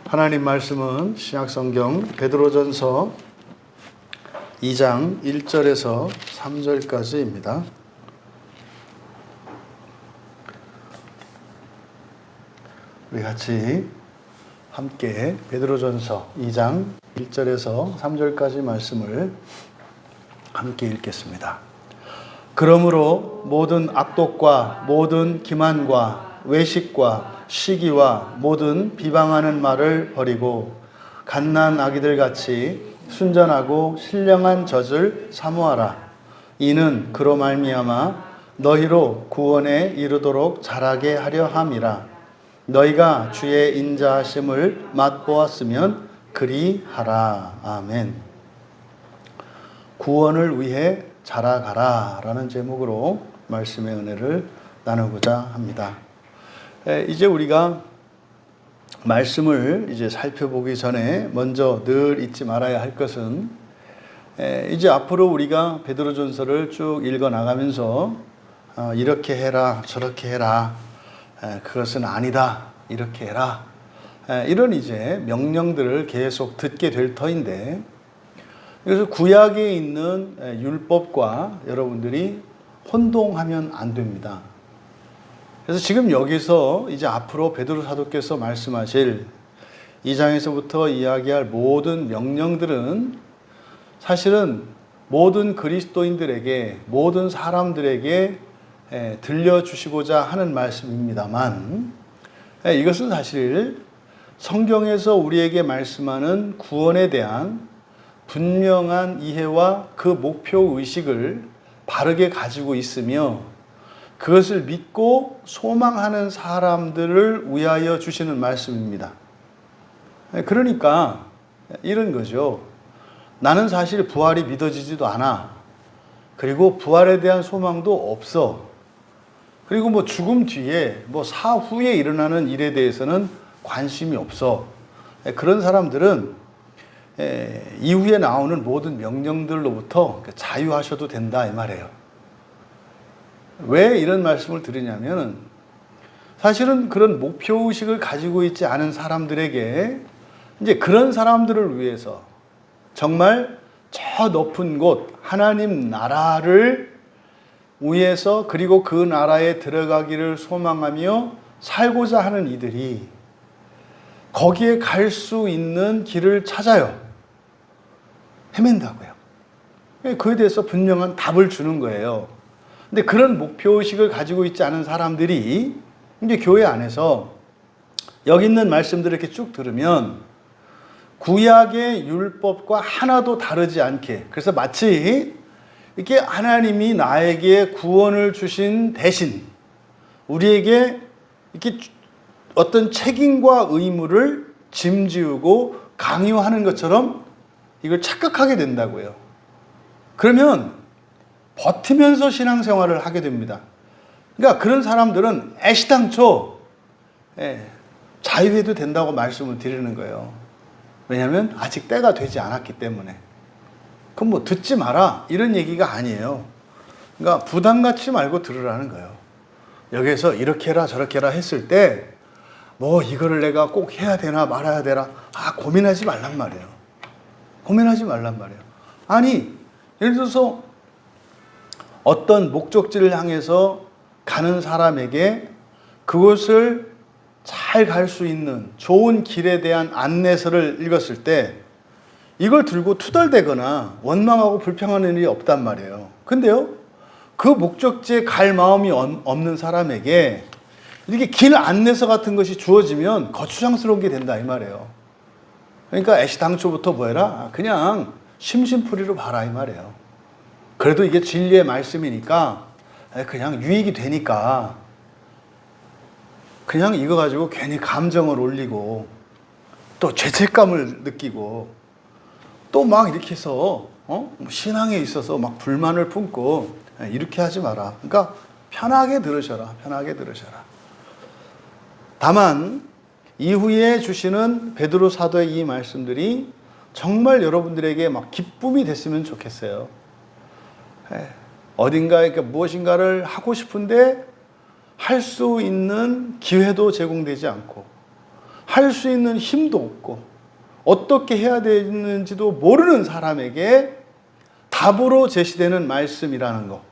하나님 말씀은 신약성경 베드로전서 2장 1절에서 3절까지입니다. 우리 같이 함께 베드로전서 2장 1절에서 3절까지 말씀을 함께 읽겠습니다. 그러므로 모든 악독과 모든 기만과 외식과 시기와 모든 비방하는 말을 버리고 갓난 아기들 같이 순전하고 신령한 젖을 사모하라. 이는 그로 말미암아 너희로 구원에 이르도록 자라게 하려 함이라. 너희가 주의 인자하심을 맛보았으면 그리하라. 아멘. 구원을 위해 자라가라 라는 제목으로 말씀의 은혜를 나누고자 합니다. 이제 우리가 말씀을 이제 살펴보기 전에 먼저 늘 잊지 말아야 할 것은 이제 앞으로 우리가 베드로전서를 쭉 읽어 나가면서 이렇게 해라 저렇게 해라 그것은 아니다 이렇게 해라 이런 이제 명령들을 계속 듣게 될 터인데, 그래서 구약에 있는 율법과 여러분들이 혼동하면 안 됩니다. 그래서 지금 여기서 이제 앞으로 베드로 사도께서 말씀하실 2장에서부터 이야기할 모든 명령들은 사실은 모든 그리스도인들에게, 모든 사람들에게 들려주시고자 하는 말씀입니다만, 이것은 사실 성경에서 우리에게 말씀하는 구원에 대한 분명한 이해와 그 목표 의식을 바르게 가지고 있으며 그것을 믿고 소망하는 사람들을 위하여 주시는 말씀입니다. 그러니까 이런 거죠. 나는 사실 부활이 믿어지지도 않아. 그리고 부활에 대한 소망도 없어. 그리고 뭐 죽음 뒤에 뭐 사후에 일어나는 일에 대해서는 관심이 없어. 그런 사람들은 이후에 나오는 모든 명령들로부터 자유하셔도 된다 이 말이에요. 왜 이런 말씀을 드리냐면, 사실은 그런 목표의식을 가지고 있지 않은 사람들에게 이제 그런 사람들을 위해서 정말 저 높은 곳 하나님 나라를 위해서, 그리고 그 나라에 들어가기를 소망하며 살고자 하는 이들이 거기에 갈 수 있는 길을 찾아요. 헤맨다고요. 그에 대해서 분명한 답을 주는 거예요. 근데 그런 목표의식을 가지고 있지 않은 사람들이 이제 교회 안에서 여기 있는 말씀들을 이렇게 쭉 들으면 구약의 율법과 하나도 다르지 않게, 그래서 마치 이렇게 하나님이 나에게 구원을 주신 대신 우리에게 이렇게 어떤 책임과 의무를 짐지우고 강요하는 것처럼 이걸 착각하게 된다고요. 그러면 버티면서 신앙생활을 하게 됩니다. 그러니까 그런 사람들은 애시당초 자유해도 된다고 말씀을 드리는 거예요. 왜냐하면 아직 때가 되지 않았기 때문에. 그럼 뭐 듣지 마라 이런 얘기가 아니에요. 그러니까 부담 갖지 말고 들으라는 거예요. 여기에서 이렇게 해라 저렇게 해라 했을 때 뭐 이거를 내가 꼭 해야 되나 말아야 되나 고민하지 말란 말이에요. 고민하지 말란 말이에요. 아니 예를 들어서 어떤 목적지를 향해서 가는 사람에게 그곳을 잘 갈 수 있는 좋은 길에 대한 안내서를 읽었을 때 이걸 들고 투덜대거나 원망하고 불평하는 일이 없단 말이에요. 근데요, 그 목적지에 갈 마음이 없는 사람에게 이렇게 길 안내서 같은 것이 주어지면 거추장스러운 게 된다 이 말이에요. 그러니까 애시당초부터 뭐 해라? 그냥 심심풀이로 봐라 이 말이에요. 그래도 이게 진리의 말씀이니까 그냥 유익이 되니까 그냥 이거 가지고 괜히 감정을 올리고 또 죄책감을 느끼고 또 막 이렇게 해서 신앙에 있어서 막 불만을 품고 이렇게 하지 마라. 그러니까 편하게 들으셔라. 편하게 들으셔라. 다만 이후에 주시는 베드로 사도의 이 말씀들이 정말 여러분들에게 막 기쁨이 됐으면 좋겠어요. 어딘가에 무엇인가를 하고 싶은데 할 수 있는 기회도 제공되지 않고 할 수 있는 힘도 없고 어떻게 해야 되는지도 모르는 사람에게 답으로 제시되는 말씀이라는 거.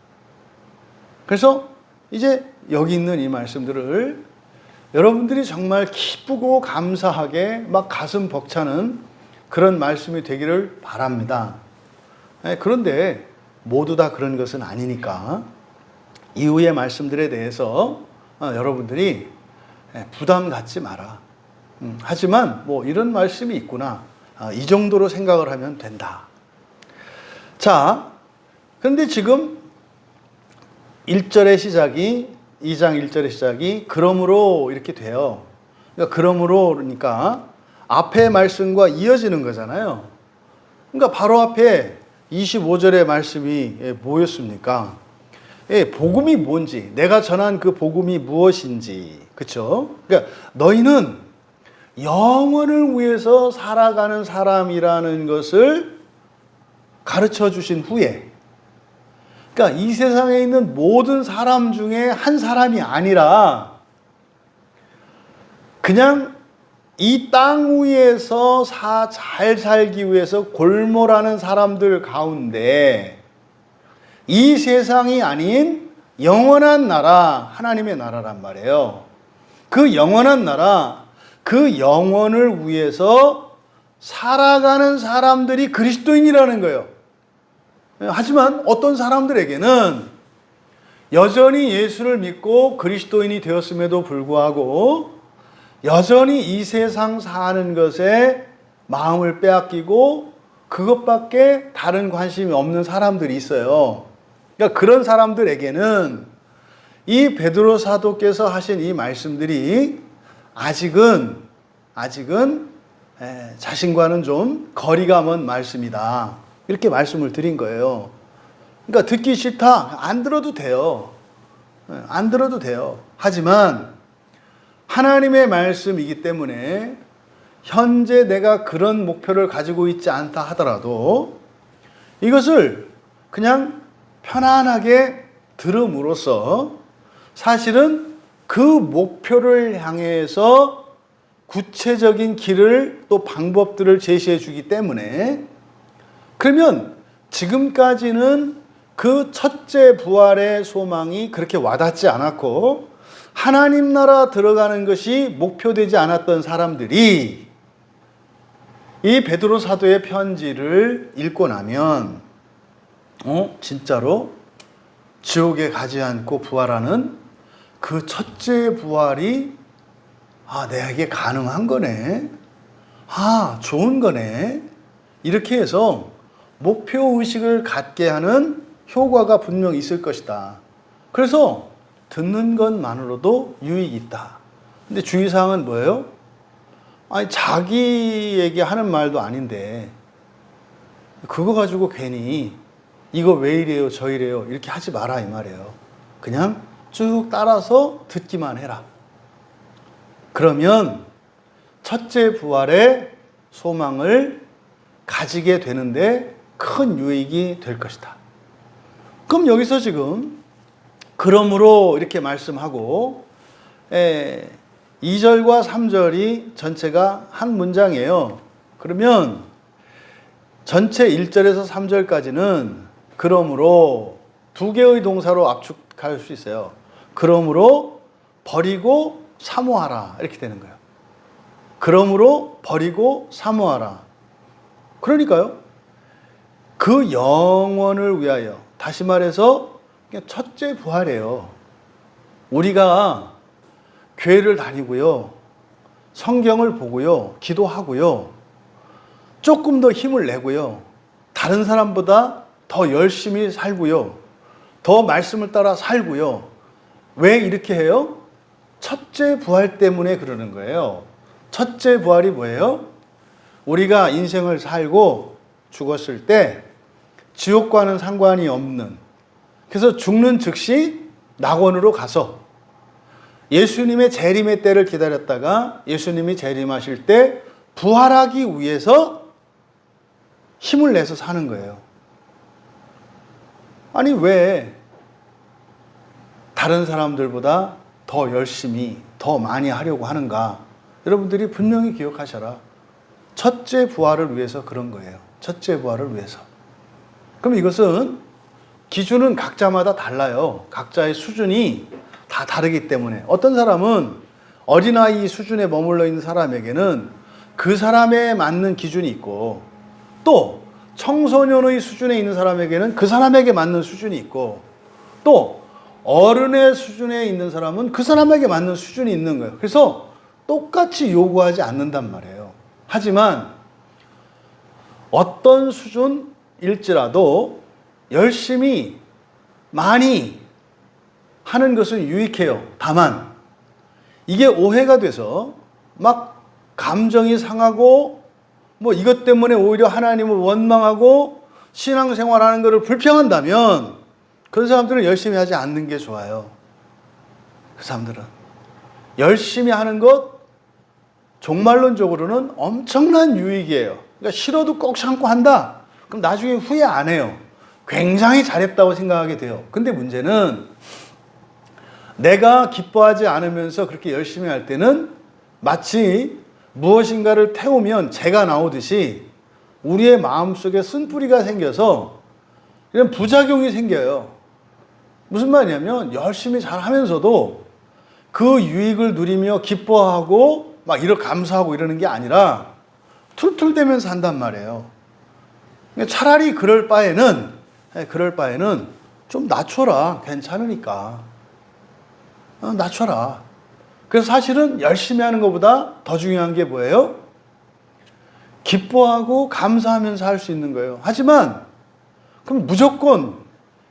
그래서 이제 여기 있는 이 말씀들을 여러분들이 정말 기쁘고 감사하게 막 가슴 벅차는 그런 말씀이 되기를 바랍니다. 그런데 모두 다 그런 것은 아니니까 이후의 말씀들에 대해서 여러분들이 부담 갖지 마라. 하지만 뭐 이런 말씀이 있구나. 이 정도로 생각을 하면 된다. 자, 그런데 지금 1절의 시작이 2장 1절의 시작이 그러므로 이렇게 돼요. 그러니까 그러므로 그러니까 앞의 말씀과 이어지는 거잖아요. 그러니까 바로 앞에 25절의 말씀이 뭐였습니까? 복음이 뭔지, 내가 전한 그 복음이 무엇인지, 그렇죠? 그러니까 너희는 영원을 위해서 살아가는 사람이라는 것을 가르쳐 주신 후에, 그러니까 이 세상에 있는 모든 사람 중에 한 사람이 아니라 그냥 이 땅 위에서 잘 살기 위해서 골몰하는 사람들 가운데 이 세상이 아닌 영원한 나라, 하나님의 나라란 말이에요. 그 영원한 나라, 그 영원을 위해서 살아가는 사람들이 그리스도인이라는 거예요. 하지만 어떤 사람들에게는 여전히 예수를 믿고 그리스도인이 되었음에도 불구하고 여전히 이 세상 사는 것에 마음을 빼앗기고 그것밖에 다른 관심이 없는 사람들이 있어요. 그러니까 그런 사람들에게는 이 베드로 사도께서 하신 이 말씀들이 아직은 자신과는 좀 거리가 먼 말씀이다. 이렇게 말씀을 드린 거예요. 그러니까 듣기 싫다. 안 들어도 돼요. 안 들어도 돼요. 하지만 하나님의 말씀이기 때문에 현재 내가 그런 목표를 가지고 있지 않다 하더라도 이것을 그냥 편안하게 들음으로써 사실은 그 목표를 향해서 구체적인 길을 또 방법들을 제시해 주기 때문에 그러면 지금까지는 그 첫째 부활의 소망이 그렇게 와닿지 않았고 하나님 나라 들어가는 것이 목표되지 않았던 사람들이 이 베드로 사도의 편지를 읽고 나면 진짜로 지옥에 가지 않고 부활하는 그 첫째 부활이 내게 가능한 거네. 좋은 거네. 이렇게 해서 목표의식을 갖게 하는 효과가 분명 있을 것이다. 그래서 듣는 것만으로도 유익이 있다. 근데 주의사항은 뭐예요? 자기에게 하는 말도 아닌데 그거 가지고 괜히 이거 왜 이래요 저 이래요 이렇게 하지 마라 이 말이에요. 그냥 쭉 따라서 듣기만 해라. 그러면 첫째 부활의 소망을 가지게 되는데 큰 유익이 될 것이다. 그럼 여기서 지금 그러므로 이렇게 말씀하고 2절과 3절이 전체가 한 문장이에요. 그러면 전체 1절에서 3절까지는 그러므로 두 개의 동사로 압축할 수 있어요. 그러므로 버리고 사모하라 이렇게 되는 거예요. 그러므로 버리고 사모하라. 그러니까요. 그 영원을 위하여, 다시 말해서 그냥 첫째 부활이에요. 우리가 교회를 다니고요. 성경을 보고요. 기도하고요. 조금 더 힘을 내고요. 다른 사람보다 더 열심히 살고요. 더 말씀을 따라 살고요. 왜 이렇게 해요? 첫째 부활 때문에 그러는 거예요. 첫째 부활이 뭐예요? 우리가 인생을 살고 죽었을 때 지옥과는 상관이 없는, 그래서 죽는 즉시 낙원으로 가서 예수님의 재림의 때를 기다렸다가 예수님이 재림하실 때 부활하기 위해서 힘을 내서 사는 거예요. 아니 왜 다른 사람들보다 더 열심히 더 많이 하려고 하는가? 여러분들이 분명히 기억하셔라. 첫째 부활을 위해서 그런 거예요. 첫째 부활을 위해서. 그럼 이것은 기준은 각자마다 달라요. 각자의 수준이 다 다르기 때문에 어떤 사람은 어린아이 수준에 머물러 있는 사람에게는 그 사람에 맞는 기준이 있고, 또 청소년의 수준에 있는 사람에게는 그 사람에게 맞는 수준이 있고, 또 어른의 수준에 있는 사람은 그 사람에게 맞는 수준이 있는 거예요. 그래서 똑같이 요구하지 않는단 말이에요. 하지만 어떤 수준일지라도 열심히 많이 하는 것은 유익해요. 다만 이게 오해가 돼서 막 감정이 상하고 뭐 이것 때문에 오히려 하나님을 원망하고 신앙생활하는 것을 불평한다면 그런 사람들은 열심히 하지 않는 게 좋아요. 그 사람들은 열심히 하는 것 종말론적으로는 엄청난 유익이에요. 그러니까 싫어도 꼭 참고 한다. 그럼 나중에 후회 안 해요. 굉장히 잘했다고 생각하게 돼요. 근데 문제는 내가 기뻐하지 않으면서 그렇게 열심히 할 때는 마치 무엇인가를 태우면 재가 나오듯이 우리의 마음속에 쓴뿌리가 생겨서 이런 부작용이 생겨요. 무슨 말이냐면 열심히 잘 하면서도 그 유익을 누리며 기뻐하고 막 이렇게 감사하고 이러는 게 아니라 툴툴대면서 한단 말이에요. 차라리 그럴 바에는 좀 낮춰라. 괜찮으니까. 낮춰라. 그래서 사실은 열심히 하는 것보다 더 중요한 게 뭐예요? 기뻐하고 감사하면서 할 수 있는 거예요. 하지만 그럼 무조건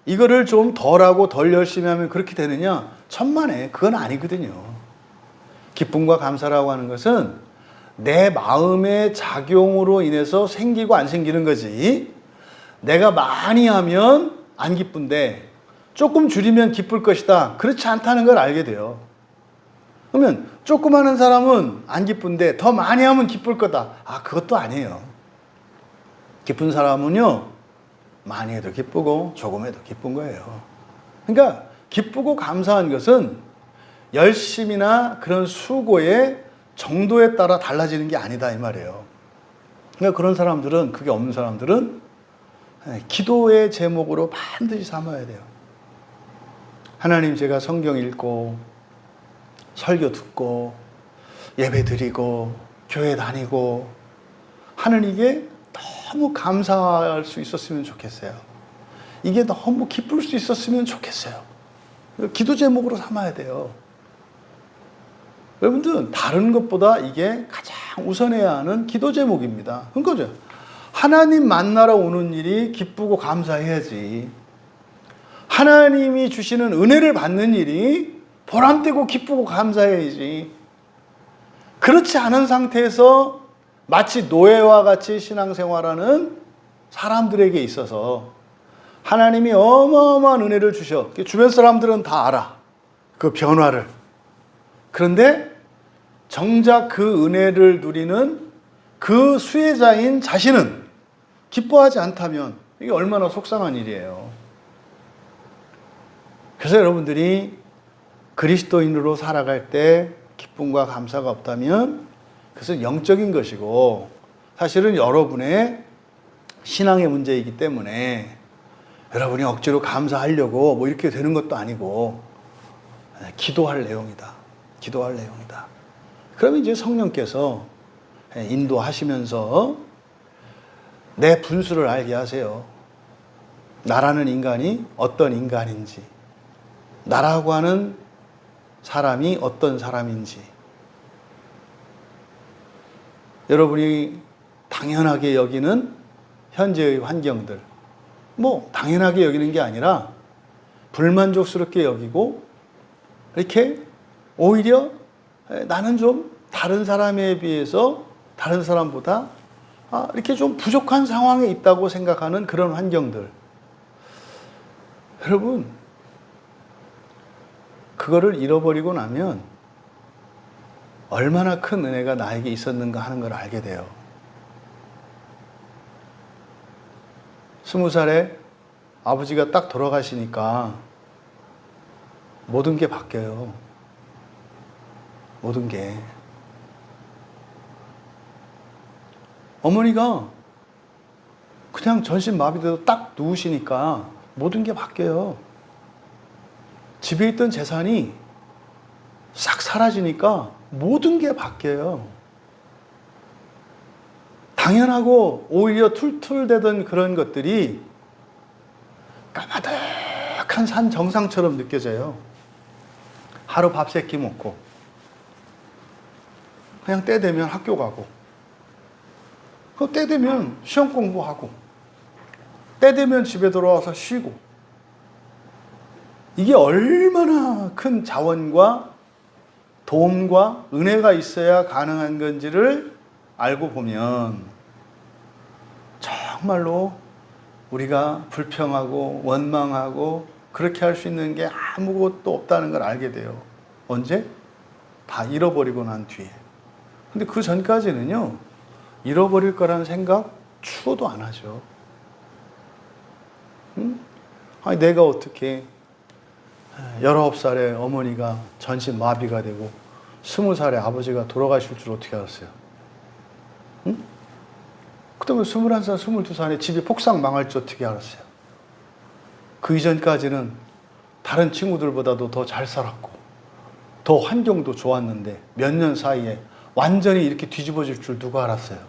이거를 좀 덜하고 덜 열심히 하면 그렇게 되느냐? 천만에 그건 아니거든요. 기쁨과 감사라고 하는 것은 내 마음의 작용으로 인해서 생기고 안 생기는 거지, 내가 많이 하면 안 기쁜데 조금 줄이면 기쁠 것이다, 그렇지 않다는 걸 알게 돼요. 그러면 조금 하는 사람은 안 기쁜데 더 많이 하면 기쁠 거다. 그것도 아니에요. 기쁜 사람은요, 많이 해도 기쁘고 조금 해도 기쁜 거예요. 그러니까 기쁘고 감사한 것은 열심이나 그런 수고의 정도에 따라 달라지는 게 아니다 이 말이에요. 그러니까 그런 사람들은, 그게 없는 사람들은 기도의 제목으로 반드시 삼아야 돼요. 하나님, 제가 성경 읽고 설교 듣고 예배 드리고 교회 다니고 하는 이게 너무 감사할 수 있었으면 좋겠어요. 이게 너무 기쁠 수 있었으면 좋겠어요. 기도 제목으로 삼아야 돼요. 여러분들, 다른 것보다 이게 가장 우선해야 하는 기도 제목입니다. 그러니까 하나님 만나러 오는 일이 기쁘고 감사해야지. 하나님이 주시는 은혜를 받는 일이 보람되고 기쁘고 감사해야지. 그렇지 않은 상태에서 마치 노예와 같이 신앙생활하는 사람들에게 있어서 하나님이 어마어마한 은혜를 주셔. 주변 사람들은 다 알아, 그 변화를. 그런데 정작 그 은혜를 누리는 그 수혜자인 자신은 기뻐하지 않다면 이게 얼마나 속상한 일이에요. 그래서 여러분들이 그리스도인으로 살아갈 때 기쁨과 감사가 없다면 그것은 영적인 것이고, 사실은 여러분의 신앙의 문제이기 때문에 여러분이 억지로 감사하려고 뭐 이렇게 되는 것도 아니고 기도할 내용이다. 기도할 내용이다. 그러면 이제 성령께서 인도하시면서 내 분수를 알게 하세요. 나라는 인간이 어떤 인간인지, 나라고 하는 사람이 어떤 사람인지, 여러분이 당연하게 여기는 현재의 환경들, 뭐 당연하게 여기는 게 아니라 불만족스럽게 여기고, 이렇게 오히려 나는 좀 다른 사람에 비해서, 다른 사람보다 이렇게 좀 부족한 상황에 있다고 생각하는 그런 환경들, 여러분, 그거를 잃어버리고 나면 얼마나 큰 은혜가 나에게 있었는가 하는 걸 알게 돼요. 20살에 아버지가 딱 돌아가시니까 모든 게 바뀌어요. 모든 게. 어머니가 그냥 전신마비돼도 딱 누우시니까 모든 게 바뀌어요. 집에 있던 재산이 싹 사라지니까 모든 게 바뀌어요. 당연하고 오히려 툴툴대던 그런 것들이 까마득한 산 정상처럼 느껴져요. 하루 밥 3끼 먹고 그냥 때 되면 학교 가고 때 되면 시험 공부하고 때 되면 집에 돌아와서 쉬고 이게 얼마나 큰 자원과 도움과 은혜가 있어야 가능한 건지를 알고 보면 정말로 우리가 불평하고 원망하고 그렇게 할 수 있는 게 아무것도 없다는 걸 알게 돼요. 언제? 다 잃어버리고 난 뒤에. 근데 그 전까지는요, 잃어버릴 거라는 생각 추호도 안 하죠. 응? 아니, 내가 어떻게 19살에 어머니가 전신 마비가 되고 20살에 아버지가 돌아가실 줄 어떻게 알았어요? 응? 그다음에 21살, 22살에 집이 폭삭 망할 줄 어떻게 알았어요? 그 이전까지는 다른 친구들보다도 더 잘 살았고 더 환경도 좋았는데 몇 년 사이에 완전히 이렇게 뒤집어질 줄 누가 알았어요?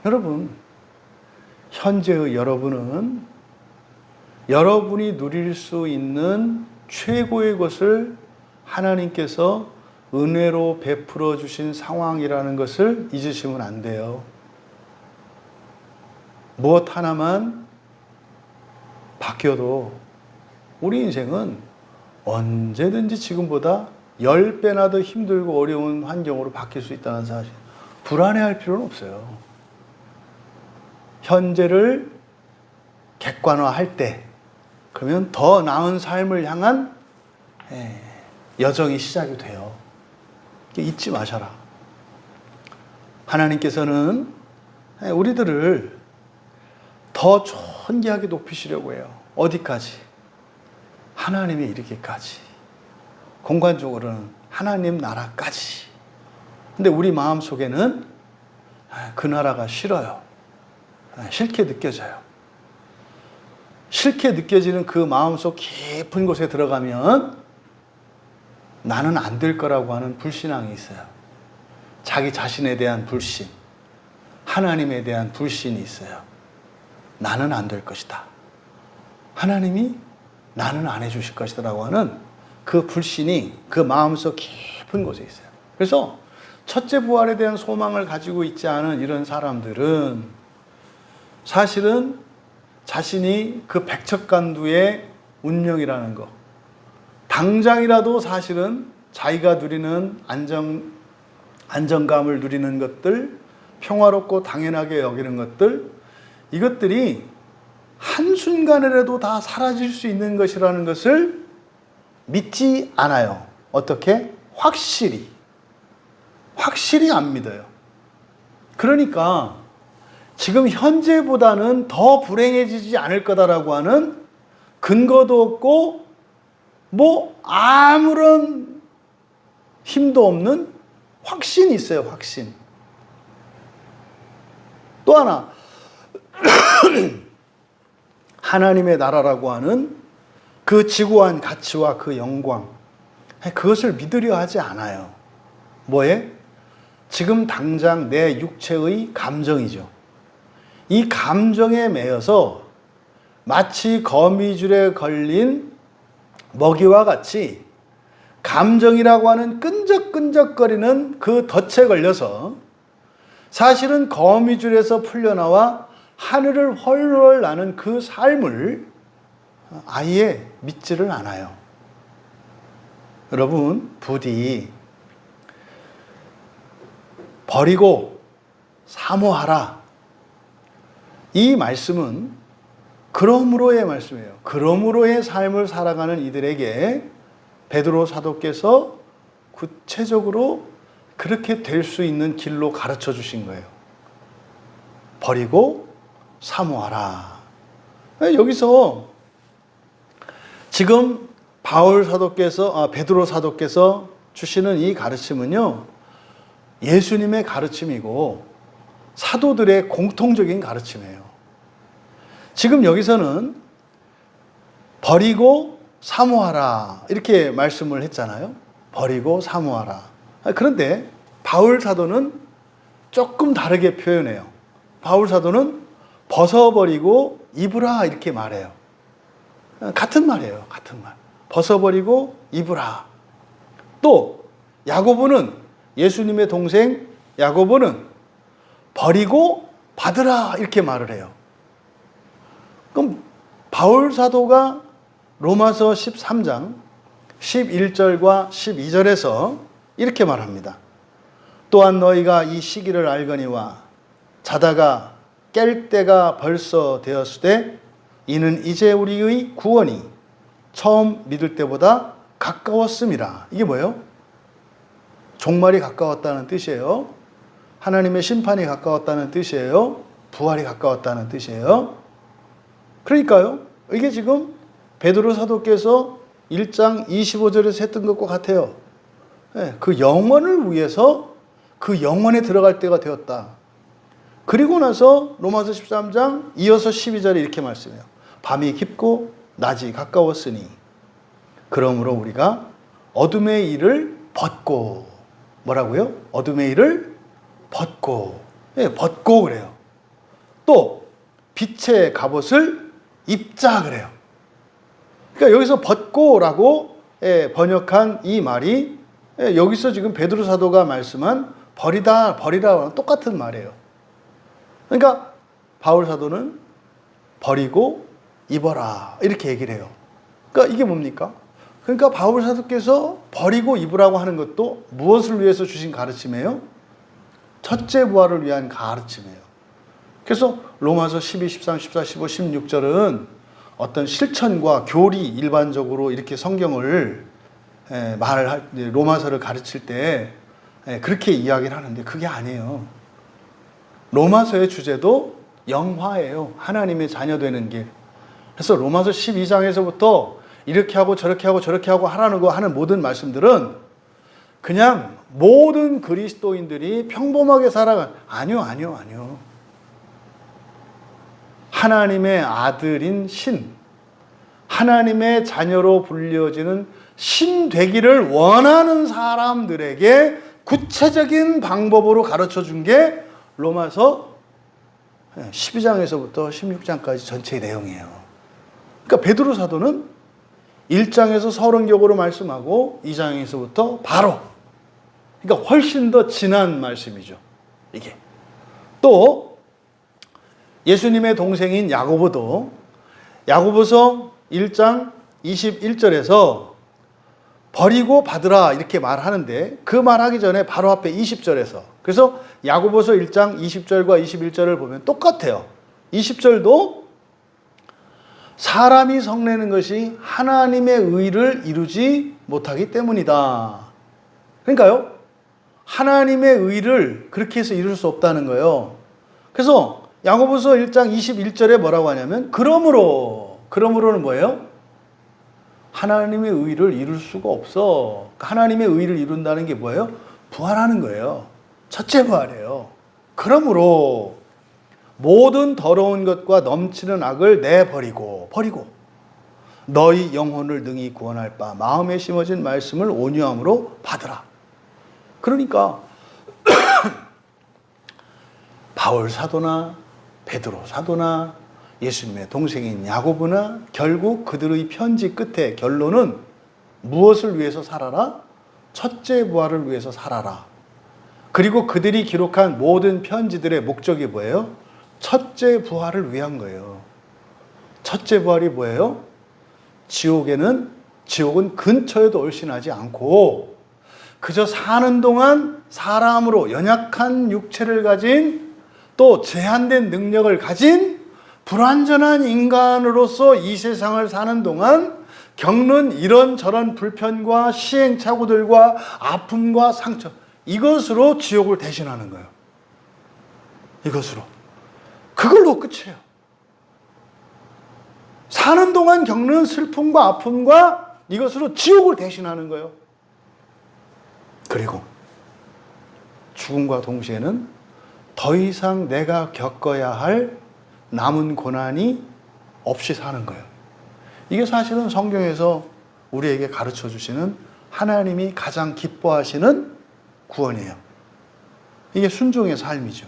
여러분, 현재의 여러분은 여러분이 누릴 수 있는 최고의 것을 하나님께서 은혜로 베풀어 주신 상황이라는 것을 잊으시면 안 돼요. 무엇 하나만 바뀌어도 우리 인생은 언제든지 지금보다 10배나 더 힘들고 어려운 환경으로 바뀔 수 있다는 사실. 불안해할 필요는 없어요. 현재를 객관화할 때 그러면 더 나은 삶을 향한 여정이 시작이 돼요. 잊지 마셔라. 하나님께서는 우리들을 더 존귀하게 높이시려고 해요. 어디까지? 하나님이 이르기까지. 공간적으로는 하나님 나라까지. 근데 우리 마음속에는 그 나라가 싫어요. 싫게 느껴져요. 싫게 느껴지는 그 마음속 깊은 곳에 들어가면 나는 안 될 거라고 하는 불신앙이 있어요. 자기 자신에 대한 불신, 하나님에 대한 불신이 있어요. 나는 안 될 것이다. 하나님이 나는 안 해주실 것이다 라고 하는 그 불신이 그 마음속 깊은 곳에 있어요. 그래서 첫째 부활에 대한 소망을 가지고 있지 않은 이런 사람들은 사실은 자신이 그 백척간두의 운명이라는 것, 당장이라도 사실은 자기가 누리는 안정감을 누리는 것들, 평화롭고 당연하게 여기는 것들, 이것들이 한순간이라도 다 사라질 수 있는 것이라는 것을 믿지 않아요. 어떻게? 확실히 안 믿어요. 그러니까 지금 현재보다는 더 불행해지지 않을 거다라고 하는 근거도 없고 아무런 힘도 없는 확신이 있어요. 확신. 또 하나 하나님의 나라라고 하는 그 지구한 가치와 그 영광, 그것을 믿으려 하지 않아요. 뭐에? 지금 당장 내 육체의 감정이죠. 이 감정에 매여서 마치 거미줄에 걸린 먹이와 같이 감정이라고 하는 끈적끈적거리는 그 덫에 걸려서 사실은 거미줄에서 풀려나와 하늘을 훨훨 나는 그 삶을 아예 믿지를 않아요. 여러분, 부디 버리고 사모하라. 이 말씀은 그러므로의 말씀이에요. 그러므로의 삶을 살아가는 이들에게 베드로 사도께서 구체적으로 그렇게 될 수 있는 길로 가르쳐 주신 거예요. 버리고 사모하라. 여기서 지금 베드로 사도께서 주시는 이 가르침은요, 예수님의 가르침이고 사도들의 공통적인 가르침이에요. 지금 여기서는 버리고 사모하라 이렇게 말씀을 했잖아요. 버리고 사모하라. 그런데 바울 사도는 조금 다르게 표현해요. 바울 사도는 벗어버리고 입으라 이렇게 말해요. 같은 말이에요. 같은 말. 벗어버리고 입으라. 또 야고보는, 예수님의 동생 야고보는 버리고 받으라 이렇게 말을 해요. 그럼 바울 사도가 로마서 13장 11절과 12절에서 이렇게 말합니다. 또한 너희가 이 시기를 알거니와 자다가 깰 때가 벌써 되었으되 이는 이제 우리의 구원이 처음 믿을 때보다 가까웠음이라. 이게 뭐예요? 종말이 가까웠다는 뜻이에요. 하나님의 심판이 가까웠다는 뜻이에요. 부활이 가까웠다는 뜻이에요. 그러니까요, 이게 지금 베드로 사도께서 1장 25절에서 했던 것과 같아요. 그 영원을 위해서 그 영원에 들어갈 때가 되었다. 그리고 나서 로마서 13장 이어서 12절에 이렇게 말씀해요. 밤이 깊고 낮이 가까웠으니 그러므로 우리가 어둠의 일을 벗고, 뭐라고요? 어둠의 일을 벗고, 벗고 그래요. 또 빛의 갑옷을 입자 그래요. 그러니까 여기서 벗고라고 번역한 이 말이 여기서 지금 베드로 사도가 말씀한 버리다, 버리라와 똑같은 말이에요. 그러니까 바울 사도는 버리고 입어라 이렇게 얘기를 해요. 그러니까 이게 뭡니까? 그러니까 바울 사도께서 버리고 입으라고 하는 것도 무엇을 위해서 주신 가르침이에요? 첫째 부활을 위한 가르침이에요. 그래서 로마서 12, 13, 14, 15, 16절은 어떤 실천과 교리 일반적으로 이렇게 성경을 로마서를 가르칠 때 그렇게 이야기를 하는데 그게 아니에요. 로마서의 주제도 영화예요. 하나님의 자녀 되는 길. 그래서 로마서 12장에서부터 이렇게 하고 저렇게 하고 저렇게 하고 하라는 거 하는 모든 말씀들은 그냥 모든 그리스도인들이 평범하게 살아가는, 아니요. 하나님의 아들인 신, 하나님의 자녀로 불려지는 신 되기를 원하는 사람들에게 구체적인 방법으로 가르쳐 준 게 로마서 12장에서부터 16장까지 전체의 내용이에요. 그러니까 베드로 사도는 1장에서 서론격으로 말씀하고 2장에서부터 바로, 그러니까 훨씬 더 진한 말씀이죠. 이게. 또 예수님의 동생인 야고보도 야고보서 1장 21절에서 버리고 받으라 이렇게 말하는데 그 말하기 전에 바로 앞에 20절에서, 그래서 야고보서 1장 20절과 21절을 보면 똑같아요. 20절도 사람이 성내는 것이 하나님의 의를 이루지 못하기 때문이다. 그러니까요, 하나님의 의를 그렇게 해서 이룰 수 없다는 거예요. 그래서 야고보서 1장 21절에 뭐라고 하냐면 그러므로는 뭐예요? 하나님의 의를 이룰 수가 없어. 하나님의 의를 이룬다는 게 뭐예요? 부활하는 거예요. 첫째 부활이에요. 그러므로 모든 더러운 것과 넘치는 악을 내버리고 너희 영혼을 능히 구원할 바 마음에 심어진 말씀을 온유함으로 받으라. 그러니까 바울 사도나 베드로 사도나 예수님의 동생인 야고보나 결국 그들의 편지 끝에 결론은 무엇을 위해서 살아라? 첫째 부활을 위해서 살아라. 그리고 그들이 기록한 모든 편지들의 목적이 뭐예요? 첫째 부활을 위한 거예요. 첫째 부활이 뭐예요? 지옥은 근처에도 얼씬하지 않고 그저 사는 동안 사람으로 연약한 육체를 가진, 또 제한된 능력을 가진 불완전한 인간으로서 이 세상을 사는 동안 겪는 이런저런 불편과 시행착오들과 아픔과 상처, 이것으로 지옥을 대신하는 거예요. 이것으로. 그걸로 끝이에요. 사는 동안 겪는 슬픔과 아픔과 이것으로 지옥을 대신하는 거예요. 그리고 죽음과 동시에는 더 이상 내가 겪어야 할 남은 고난이 없이 사는 거예요. 이게 사실은 성경에서 우리에게 가르쳐 주시는 하나님이 가장 기뻐하시는 구원이에요. 이게 순종의 삶이죠.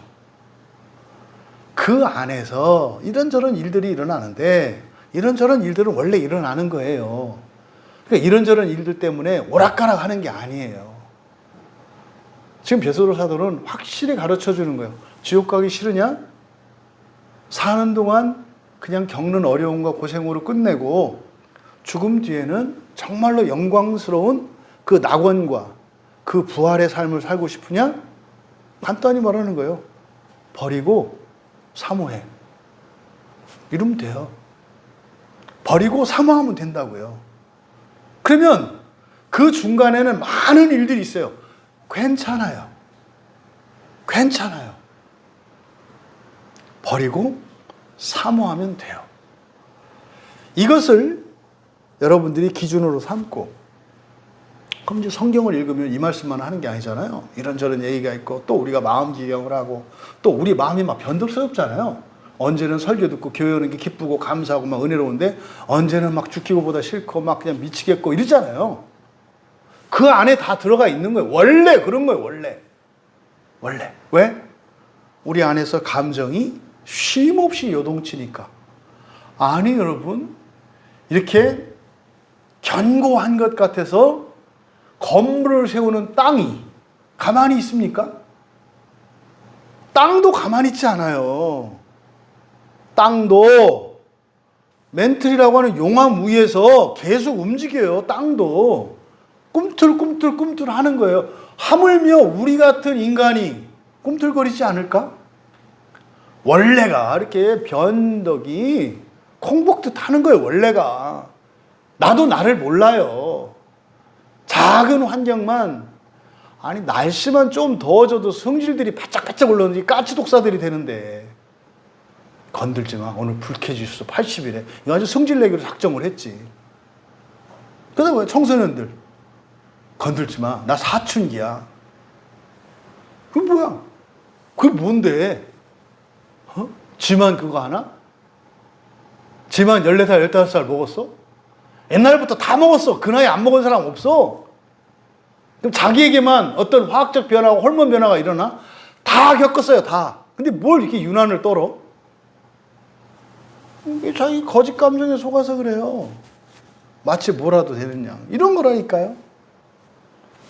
그 안에서 이런저런 일들이 일어나는데 이런저런 일들은 원래 일어나는 거예요. 그러니까 이런저런 일들 때문에 오락가락 하는 게 아니에요. 지금 베드로 사도는 확실히 가르쳐 주는 거예요. 지옥 가기 싫으냐? 사는 동안 그냥 겪는 어려움과 고생으로 끝내고 죽음 뒤에는 정말로 영광스러운 그 낙원과 그 부활의 삶을 살고 싶으냐? 간단히 말하는 거예요. 버리고 사모해. 이러면 돼요. 버리고 사모하면 된다고요. 그러면 그 중간에는 많은 일들이 있어요. 괜찮아요. 괜찮아요. 버리고 사모하면 돼요. 이것을 여러분들이 기준으로 삼고, 그럼 이제 성경을 읽으면 이 말씀만 하는 게 아니잖아요. 이런저런 얘기가 있고, 또 우리가 마음 기경을 하고, 또 우리 마음이 막 변덕스럽잖아요. 언제는 설교 듣고 교회 오는 게 기쁘고 감사하고 막 은혜로운데, 언제는 막 죽기고보다 싫고 막 그냥 미치겠고 이러잖아요. 그 안에 다 들어가 있는 거예요. 원래 그런 거예요. 원래. 왜? 우리 안에서 감정이 쉼없이 요동치니까. 아니 여러분, 이렇게 견고한 것 같아서 건물을 세우는 땅이 가만히 있습니까? 땅도 가만히 있지 않아요. 땅도 멘틀이라고 하는 용암 위에서 계속 움직여요. 땅도 꿈틀꿈틀 하는 거예요. 하물며 우리 같은 인간이 꿈틀거리지 않을까? 원래가 이렇게 변덕이 콩복듯 하는 거예요. 원래가. 나도 나를 몰라요. 작은 환경만, 아니 날씨만 좀 더워져도 성질들이 바짝바짝 올라오는지 까치독사들이 되는데, 건들지 마. 오늘 불쾌지수 80이래. 이거 아주 성질내기로 작정을 했지. 그다음에 왜 청소년들 건들지 마. 나 사춘기야. 그게 뭐야? 그게 뭔데? 지만 그거 하나? 지만 14살, 15살 먹었어? 옛날부터 다 먹었어. 그 나이 안 먹은 사람 없어. 그럼 자기에게만 어떤 화학적 변화와 호르몬 변화가 일어나? 다 겪었어요, 다. 근데 뭘 이렇게 유난을 떨어? 이게 자기 거짓 감정에 속아서 그래요. 마치 뭐라도 되는 양. 이런 거라니까요.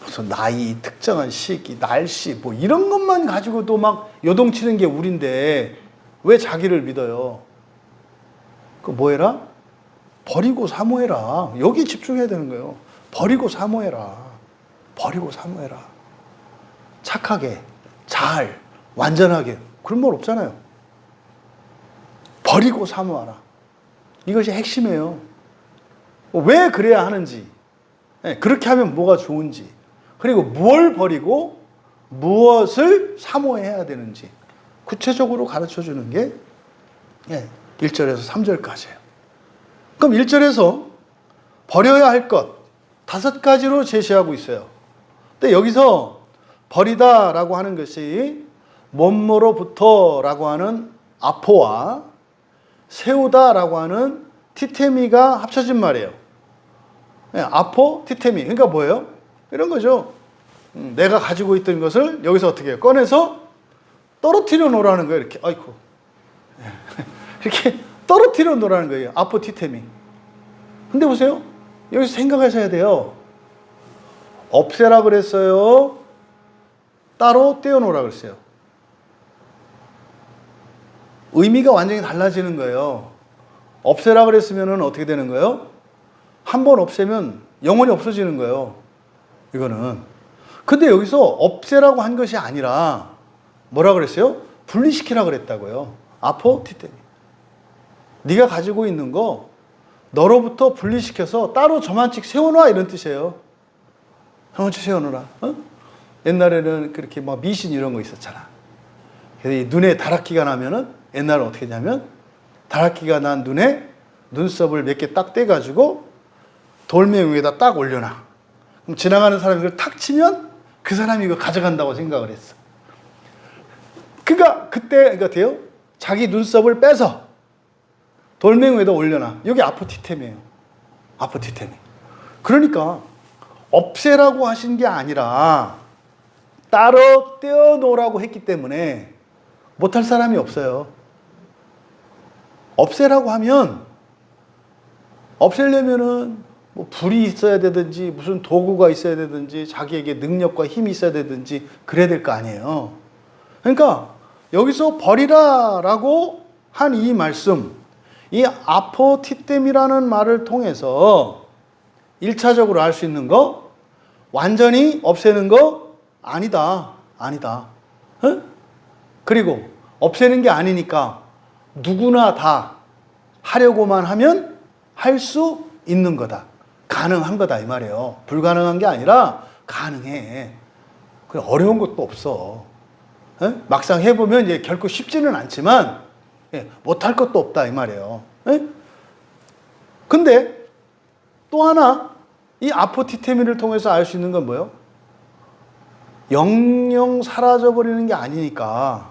무슨 나이, 특정한 시기, 날씨, 뭐 이런 것만 가지고도 막 요동치는 게 우린데 왜 자기를 믿어요? 그 뭐해라? 버리고 사모해라. 여기 집중해야 되는 거예요. 버리고 사모해라. 버리고 사모해라. 착하게, 잘, 완전하게. 그런 말 없잖아요. 버리고 사모하라. 이것이 핵심이에요. 왜 그래야 하는지, 그렇게 하면 뭐가 좋은지, 그리고 뭘 버리고 무엇을 사모해야 되는지 구체적으로 가르쳐주는 게 1절에서 3절까지예요. 그럼 1절에서 버려야 할 것 5가지로 제시하고 있어요. 근데 여기서 버리다라고 하는 것이 몸으로부터라고 하는 아포와 세우다라고 하는 티테미가 합쳐진 말이에요. 아포, 티테미. 그러니까 뭐예요? 이런 거죠. 내가 가지고 있던 것을 여기서 어떻게 해요? 꺼내서 떨어뜨려 놓으라는 거예요. 이렇게. 아이고. 이렇게 떨어뜨려 놓으라는 거예요. 아포, 티테미. 근데 보세요. 여기서 생각하셔야 돼요. 없애라 그랬어요? 따로 떼어놓으라 그랬어요? 의미가 완전히 달라지는 거예요. 없애라 그랬으면 어떻게 되는 거예요? 한 번 없애면 영원히 없어지는 거예요. 이거는. 근데 여기서 없애라고 한 것이 아니라 뭐라 그랬어요? 분리시키라 그랬다고요. 아포, 티테미. 네가 가지고 있는 거 너로부터 분리시켜서 따로 저만치 세워놔, 이런 뜻이에요. 저만치 세워놓으라. 옛날에는 그렇게 막 미신 이런 거 있었잖아. 그래서 눈에 다락기가 나면은 옛날에 어떻게 했냐면 다락기가 난 눈에 눈썹을 몇 개 딱 떼가지고 돌멩이 위에다 딱 올려놔. 그럼 지나가는 사람이 이걸 탁 치면 그 사람이 이거 가져간다고 생각을 했어. 그러니까 그때 돼요. 자기 눈썹을 빼서 돌멩이 위에다 올려놔. 여기 아포티템이에요. 아포티템이. 그러니까 없애라고 하신 게 아니라 따로 떼어놓으라고 했기 때문에 못할 사람이 없어요. 없애라고 하면 없애려면은 뭐 불이 있어야 되든지 무슨 도구가 있어야 되든지 자기에게 능력과 힘이 있어야 되든지 그래야 될 거 아니에요. 그러니까 여기서 버리라라고 한 이 말씀, 이 아포티템이라는 말을 통해서 1차적으로 알 수 있는 거, 완전히 없애는 거 아니다. 아니다. 응? 그리고 없애는 게 아니니까 누구나 다 하려고만 하면 할 수 있는 거다. 가능한 거다 이 말이에요. 불가능한 게 아니라 가능해. 그래, 어려운 것도 없어. 에? 막상 해보면 이제 결코 쉽지는 않지만 못할 것도 없다 이 말이에요. 에? 근데 또 하나 이 아포티테미를 통해서 알 수 있는 건 뭐예요? 영영 사라져버리는 게 아니니까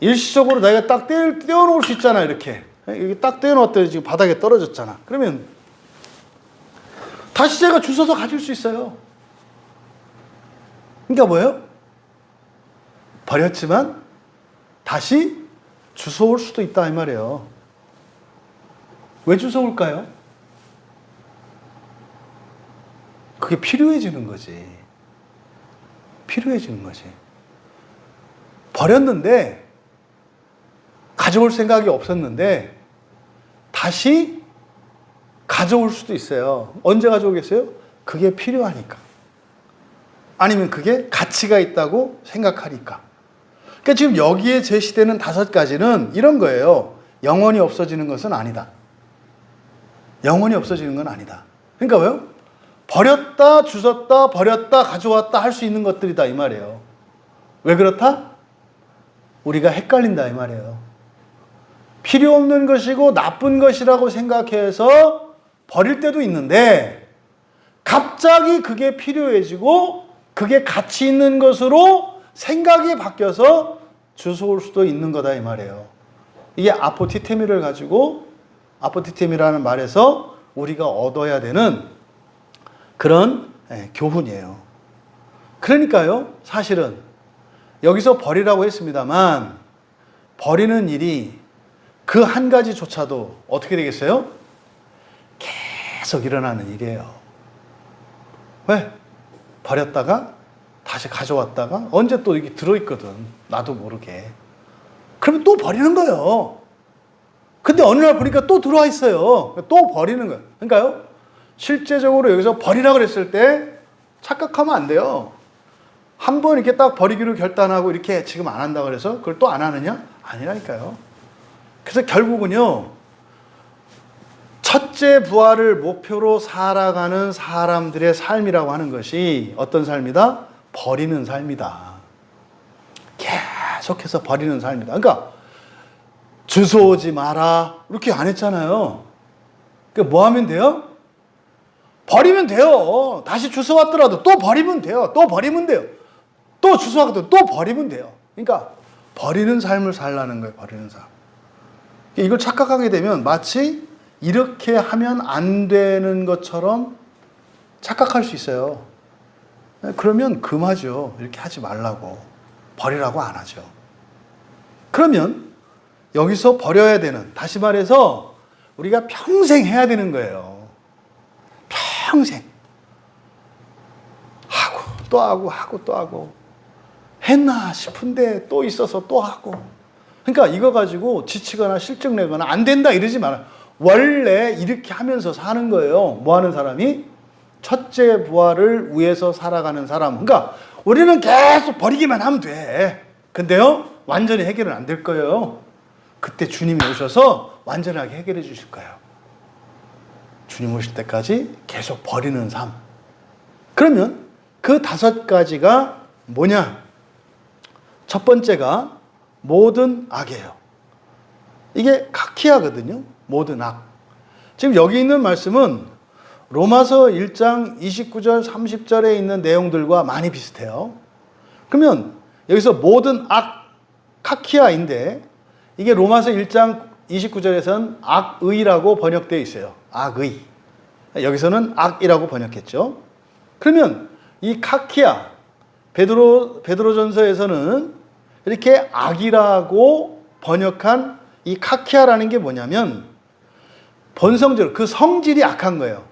일시적으로 내가 딱 떼어놓을 수 있잖아. 이렇게 여기 딱 떼어놓았더니 지금 바닥에 떨어졌잖아. 그러면 다시 제가 주워서 가질 수 있어요. 그러니까 뭐예요? 버렸지만 다시 주워올 수도 있다 이 말이에요. 왜 주워올까요? 그게 필요해지는 거지. 필요해지는 거지. 버렸는데 가져올 생각이 없었는데 다시 가져올 수도 있어요. 언제 가져오겠어요? 그게 필요하니까. 아니면 그게 가치가 있다고 생각하니까. 그러니까 지금 여기에 제시되는 5가지는 이런 거예요. 영원히 없어지는 것은 아니다. 영원히 없어지는 건 아니다. 그러니까 왜요? 버렸다, 주웠다, 버렸다, 가져왔다 할 수 있는 것들이다 이 말이에요. 왜 그렇다? 우리가 헷갈린다 이 말이에요. 필요 없는 것이고 나쁜 것이라고 생각해서 버릴 때도 있는데 갑자기 그게 필요해지고 그게 가치 있는 것으로 생각이 바뀌어서 주워올 수도 있는 거다 이 말이에요. 이게 아포티테미를 가지고 아포티테미라는 말에서 우리가 얻어야 되는 그런 교훈이에요. 그러니까요, 사실은 여기서 버리라고 했습니다만 버리는 일이 그 한 가지조차도 어떻게 되겠어요? 계속 일어나는 일이에요. 왜? 버렸다가 다시 가져왔다가 언제 또 이게 들어있거든. 나도 모르게. 그러면 또 버리는 거예요. 근데 어느 날 보니까 또 들어와 있어요. 또 버리는 거예요. 그러니까요, 실제적으로 여기서 버리라고 그랬을 때 착각하면 안 돼요. 한 번 이렇게 딱 버리기로 결단하고 이렇게 지금 안 한다고 그래서 그걸 또 안 하느냐? 아니라니까요. 그래서 결국은요, 첫째 부활을 목표로 살아가는 사람들의 삶이라고 하는 것이 어떤 삶이다? 버리는 삶이다. 계속해서 버리는 삶이다. 그러니까 주워오지 마라 이렇게 안 했잖아요. 그러니까 뭐 하면 돼요? 버리면 돼요. 다시 주워왔더라도 또 버리면 돼요. 또 버리면 돼요. 또 주워왔더라도 또 버리면 돼요. 그러니까 버리는 삶을 살라는 거예요. 버리는 삶. 이걸 착각하게 되면 마치 이렇게 하면 안 되는 것처럼 착각할 수 있어요. 그러면 금하죠. 이렇게 하지 말라고. 버리라고 안 하죠. 그러면 여기서 버려야 되는, 다시 말해서 우리가 평생 해야 되는 거예요. 평생. 하고 또 하고 하고 또 하고. 했나 싶은데 또 있어서 또 하고. 그러니까 이거 가지고 지치거나 실증내거나 안 된다 이러지 마라. 원래 이렇게 하면서 사는 거예요. 뭐 하는 사람이? 첫째 부활을 위해서 살아가는 사람. 그러니까 우리는 계속 버리기만 하면 돼. 근데요, 완전히 해결은 안 될 거예요. 그때 주님이 오셔서 완전하게 해결해 주실 거예요. 주님 오실 때까지 계속 버리는 삶. 그러면 그 5가지가 뭐냐? 첫 번째가 모든 악이에요. 이게 카키아거든요. 모든 악. 지금 여기 있는 말씀은 로마서 1장 29절 30절에 있는 내용들과 많이 비슷해요. 그러면 여기서 모든 악, 카키아인데 이게 로마서 1장 29절에서는 악의라고 번역되어 있어요. 악의. 여기서는 악이라고 번역했죠. 그러면 이 카키아, 베드로전서에서는 이렇게 악이라고 번역한 이 카키아라는 게 뭐냐면 본성적으로 그 성질이 악한 거예요.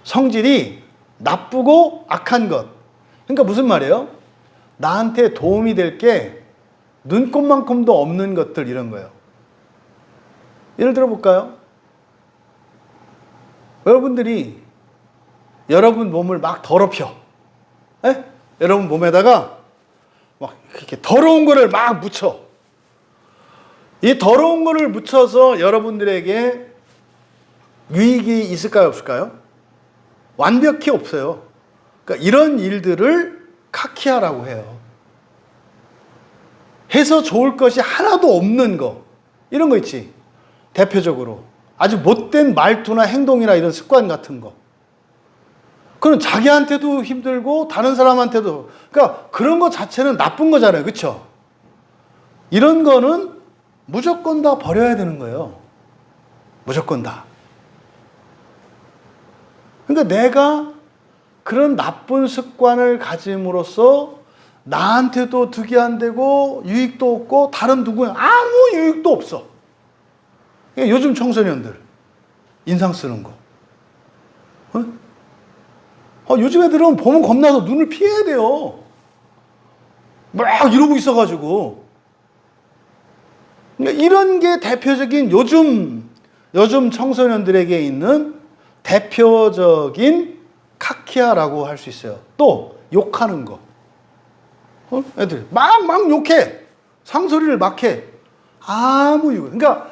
성질이 나쁘고 악한 것. 그러니까 무슨 말이에요? 나한테 도움이 될 게 눈꼽만큼도 없는 것들, 이런 거예요. 예를 들어 볼까요? 여러분들이 여러분 몸을 막 더럽혀. 에? 여러분 몸에다가 막 이렇게 더러운 거를 막 묻혀. 이 더러운 거를 묻혀서 여러분들에게 유익이 있을까요, 없을까요? 완벽히 없어요. 그러니까 이런 일들을 카키아라고 해요. 해서 좋을 것이 하나도 없는 거. 이런 거 있지. 대표적으로. 아주 못된 말투나 행동이나 이런 습관 같은 거. 그건 자기한테도 힘들고 다른 사람한테도. 그러니까 그런 거 자체는 나쁜 거잖아요. 그렇죠? 이런 거는 무조건 다 버려야 되는 거예요. 무조건 다. 그러니까 내가 그런 나쁜 습관을 가짐으로써 나한테도 득이 안 되고 유익도 없고 다른 누구에 아무 유익도 없어. 그러니까 요즘 청소년들 인상 쓰는 거. 요즘 애들은 보면 겁나서 눈을 피해야 돼요. 막 이러고 있어가지고. 그러니까 이런 게 대표적인 요즘 청소년들에게 있는 대표적인 카키아라고 할 수 있어요. 또 욕하는 거. 애들 막 욕해. 상소리를 막 해. 아무 이유. 그러니까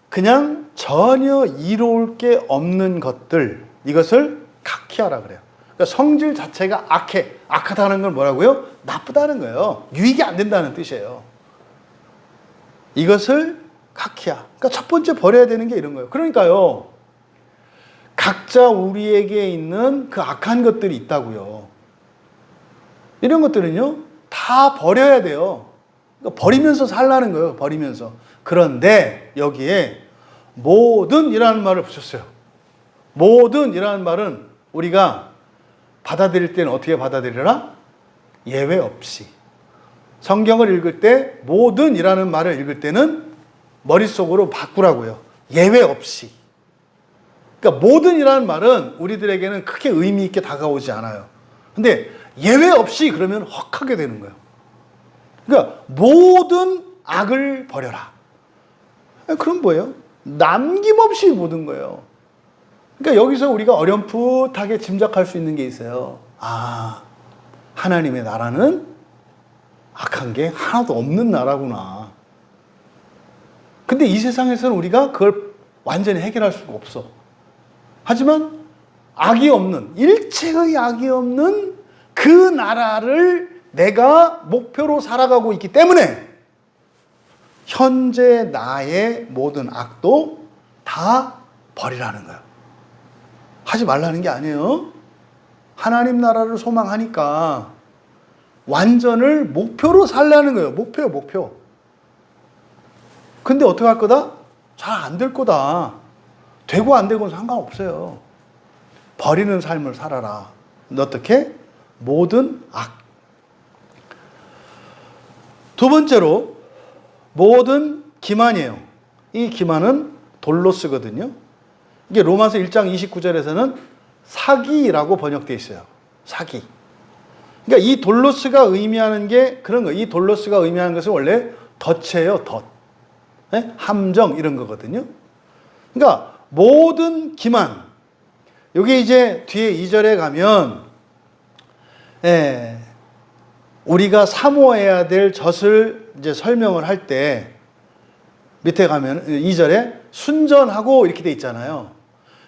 그냥 전혀 이로울 게 없는 것들. 이것을 카키아라 그래요. 그러니까 성질 자체가 악해. 악하다는 건 뭐라고요? 나쁘다는 거예요. 유익이 안 된다는 뜻이에요. 이것을 카키아. 그러니까 첫 번째 버려야 되는 게 이런 거예요. 그러니까요. 각자 우리에게 있는 그 악한 것들이 있다고요. 이런 것들은요, 다 버려야 돼요. 그러니까 버리면서 살라는 거예요. 버리면서. 그런데 여기에 모든이라는 말을 붙였어요. 모든이라는 말은 우리가 받아들일 때는 어떻게 받아들여라? 예외 없이. 성경을 읽을 때 모든이라는 말을 읽을 때는 머릿속으로 바꾸라고요. 예외 없이. 그러니까 모든이라는 말은 우리들에게는 크게 의미 있게 다가오지 않아요. 근데 예외 없이 그러면 헉하게 되는 거예요. 그러니까 모든 악을 버려라. 그럼 뭐예요? 남김없이 모든 거예요. 그러니까 여기서 우리가 어렴풋하게 짐작할 수 있는 게 있어요. 아, 하나님의 나라는 악한 게 하나도 없는 나라구나. 근데 이 세상에서는 우리가 그걸 완전히 해결할 수가 없어. 하지만 악이 없는, 일체의 악이 없는 그 나라를 내가 목표로 살아가고 있기 때문에 현재 나의 모든 악도 다 버리라는 거예요. 하지 말라는 게 아니에요. 하나님 나라를 소망하니까 완전을 목표로 살라는 거예요. 목표. 근데 어떻게 할 거다? 잘 안 될 거다. 되고 안 되고는 상관없어요. 버리는 삶을 살아라. 어떻게? 모든 악. 두 번째로 모든 기만이에요. 이 기만은 돌로스거든요. 이게 로마서 1장 29절에서는 사기라고 번역되어 있어요. 사기. 그러니까 이 돌로스가 의미하는 게 그런 거예요. 이 돌로스가 의미하는 것은 원래 덫이에요. 덫. 네? 함정 이런 거거든요. 그러니까 모든 기만. 여기 이제 뒤에 2절에 가면 우리가 사모해야 될 젖을 이제 설명을 할 때 밑에 가면 2절에 순전하고 이렇게 돼 있잖아요.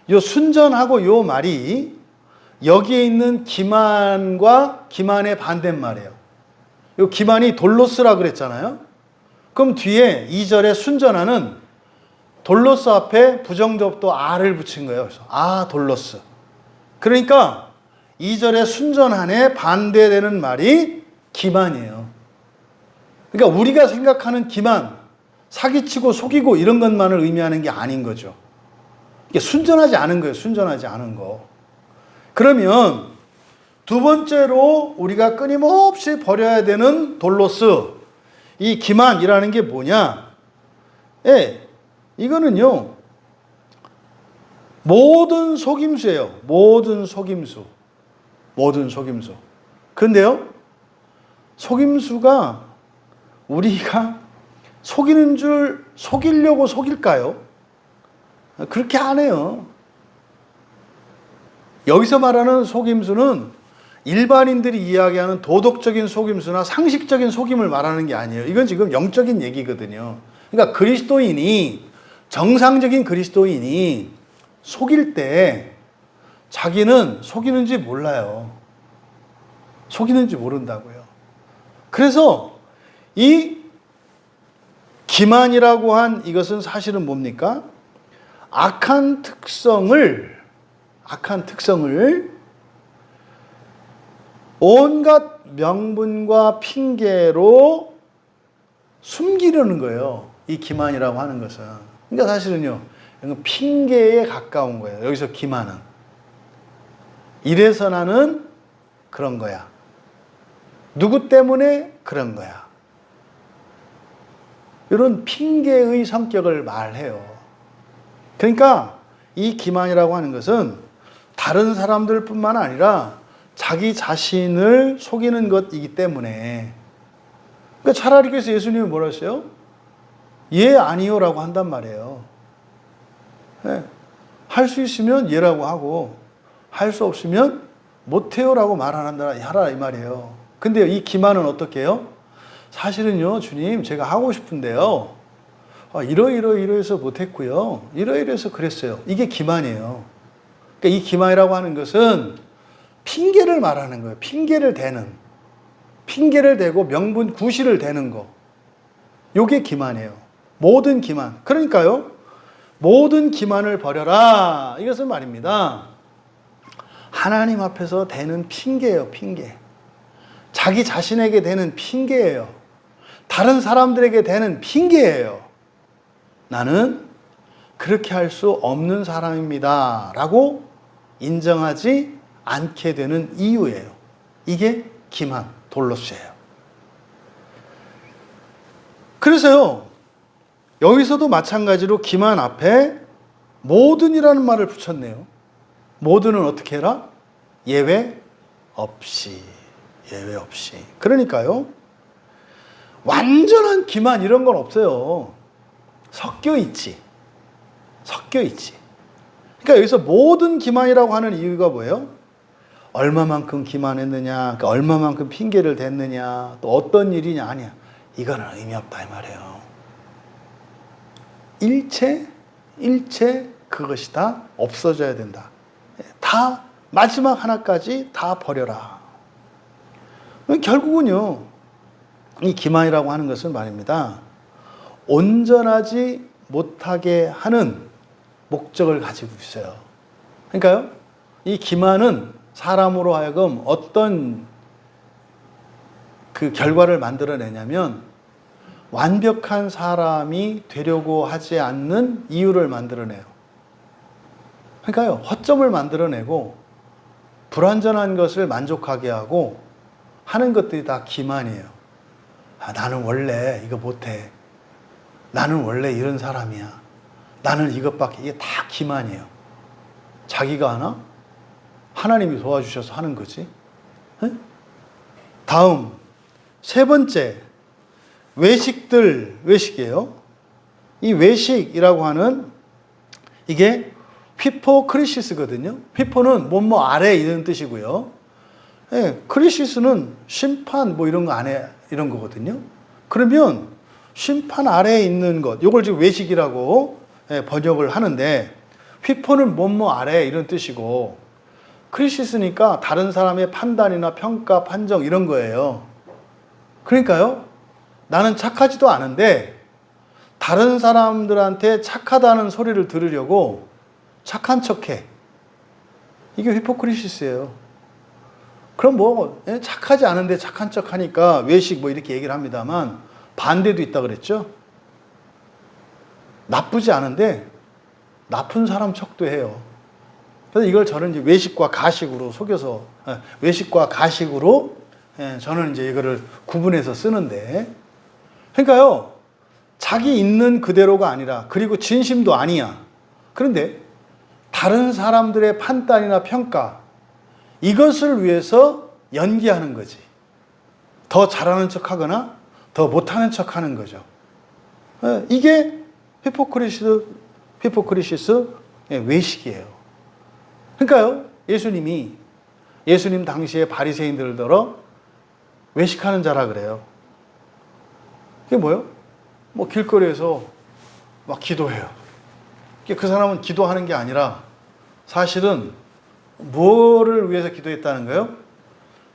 요 순전하고 요 말이 여기에 있는 기만과 기만의 반대말이에요. 요 기만이 돌로스라 그랬잖아요. 그럼 뒤에 2절에 순전하는 돌로스 앞에 부정접도 아를 붙인 거예요. 그래서 돌로스. 그러니까 2절에 순전한에 반대되는 말이 기만이에요. 그러니까 우리가 생각하는 기만, 사기치고 속이고 이런 것만을 의미하는 게 아닌 거죠. 이게 순전하지 않은 거예요. 순전하지 않은 거. 그러면 두 번째로 우리가 끊임없이 버려야 되는 돌로스, 이 기만이라는 게 뭐냐? 예, 이거는요, 모든 속임수예요. 모든 속임수. 모든 속임수. 근데요, 속임수가 우리가 속이는 줄 속이려고 속일까요? 그렇게 안 해요. 여기서 말하는 속임수는 일반인들이 이야기하는 도덕적인 속임수나 상식적인 속임을 말하는 게 아니에요. 이건 지금 영적인 얘기거든요. 그러니까 그리스도인이, 정상적인 그리스도인이 속일 때 자기는 속이는지 몰라요. 속이는지 모른다고요. 그래서 이 기만이라고 한 이것은 사실은 뭡니까? 악한 특성을 온갖 명분과 핑계로 숨기려는 거예요. 이 기만이라고 하는 것은. 그러니까 사실은요, 핑계에 가까운 거예요. 여기서 기만은. 이래서 나는 그런 거야. 누구 때문에 그런 거야. 이런 핑계의 성격을 말해요. 그러니까 이 기만이라고 하는 것은 다른 사람들뿐만 아니라 자기 자신을 속이는 것이기 때문에, 그러니까 차라리 그래서 예수님이 뭐라 했어요? 예, 아니요라고 한단 말이에요. 네. 할 수 있으면 예라고 하고 할 수 없으면 못해요라고 말 안 한다 하라 이 말이에요. 근데 이 기만은 어떻게 해요? 사실은요, 주님 제가 하고 싶은데요, 이러이러해서 못했고요, 이러이러해서 그랬어요. 이게 기만이에요. 그러니까 이 기만이라고 하는 것은 핑계를 말하는 거예요. 핑계를 대고 명분 구실을 대는 거. 요게 기만이에요. 모든 기만. 그러니까요, 모든 기만을 버려라. 이것은 말입니다, 하나님 앞에서 대는 핑계예요. 핑계. 자기 자신에게 대는 핑계예요. 다른 사람들에게 대는 핑계예요. 나는 그렇게 할 수 없는 사람입니다 라고 인정하지 않게 되는 이유예요. 이게 기만, 돌로스예요. 그래서요, 여기서도 마찬가지로 기만 앞에 모든이라는 말을 붙였네요. 모든은 어떻게 해라? 예외 없이. 예외 없이. 그러니까요, 완전한 기만 이런 건 없어요. 섞여 있지. 그러니까 여기서 모든 기만이라고 하는 이유가 뭐예요? 얼마만큼 기만했느냐, 그러니까 얼마만큼 핑계를 댔느냐, 또 어떤 일이냐, 아니야. 이거는 의미 없다 이 말이에요. 일체 그것이 다 없어져야 된다. 다 마지막 하나까지 다 버려라. 결국은요, 이 기만이라고 하는 것은 말입니다, 온전하지 못하게 하는 목적을 가지고 있어요. 그러니까요, 이 기만은 사람으로 하여금 어떤 그 결과를 만들어내냐면 완벽한 사람이 되려고 하지 않는 이유를 만들어내요. 그러니까요, 허점을 만들어내고 불완전한 것을 만족하게 하고 하는 것들이 다 기만이에요. 나는 원래 이거 못해. 나는 원래 이런 사람이야. 나는 이것밖에. 이게 다 기만이에요. 자기가 하나? 하나님이 도와주셔서 하는 거지. 네? 다음 세 번째, 외식이에요. 이 외식이라고 하는 이게 휘포크리시스거든요. 휘포는 뭐뭐 아래 이런 뜻이고요. 네, 크리시스는 심판 뭐 이런 거 안에 이런 거거든요. 그러면 심판 아래에 있는 것, 이걸 지금 외식이라고 번역을 하는데, 휘포는 뭐뭐 아래 이런 뜻이고, 크리시스니까 다른 사람의 판단이나 평가, 판정 이런 거예요. 그러니까요, 나는 착하지도 않은데 다른 사람들한테 착하다는 소리를 들으려고 착한 척해. 이게 히포크리시스예요. 그럼 뭐 착하지 않은데 착한 척하니까 외식 뭐 이렇게 얘기를 합니다만, 반대도 있다 그랬죠? 나쁘지 않은데 나쁜 사람 척도 해요. 그래서 이걸 저는 이제 외식과 가식으로 속여서, 외식과 가식으로 저는 이제 이거를 구분해서 쓰는데, 그러니까요, 자기 있는 그대로가 아니라, 그리고 진심도 아니야. 그런데 다른 사람들의 판단이나 평가, 이것을 위해서 연기하는 거지. 더 잘하는 척 하거나 더 못하는 척 하는 거죠. 이게 히포크리시스 외식이에요. 그러니까요, 예수님 당시에 바리새인들더러 외식하는 자라 그래요. 그게 뭐예요? 뭐 길거리에서 막 기도해요. 그 사람은 기도하는 게 아니라 사실은 뭐를 위해서 기도했다는 거예요?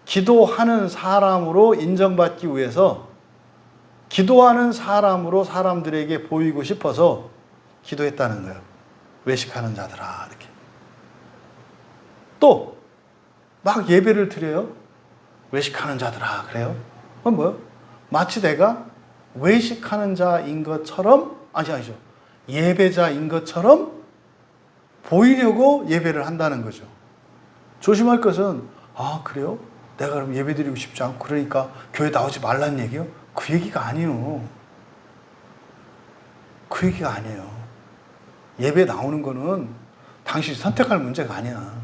기도하는 사람으로 인정받기 위해서, 기도하는 사람으로 사람들에게 보이고 싶어서 기도했다는 거예요. 외식하는 자들아, 이렇게. 또 막 예배를 드려요. 외식하는 자들아, 그래요. 그건 뭐예요? 마치 내가 외식하는 자인 것처럼, 아니죠. 예배자인 것처럼 보이려고 예배를 한다는 거죠. 조심할 것은, 아, 그래요? 내가 그럼 예배 드리고 싶지 않고 그러니까 교회 나오지 말란 얘기요? 그 얘기가 아니에요. 그 얘기가 아니에요. 예배 나오는 거는 당신이 선택할 문제가 아니야.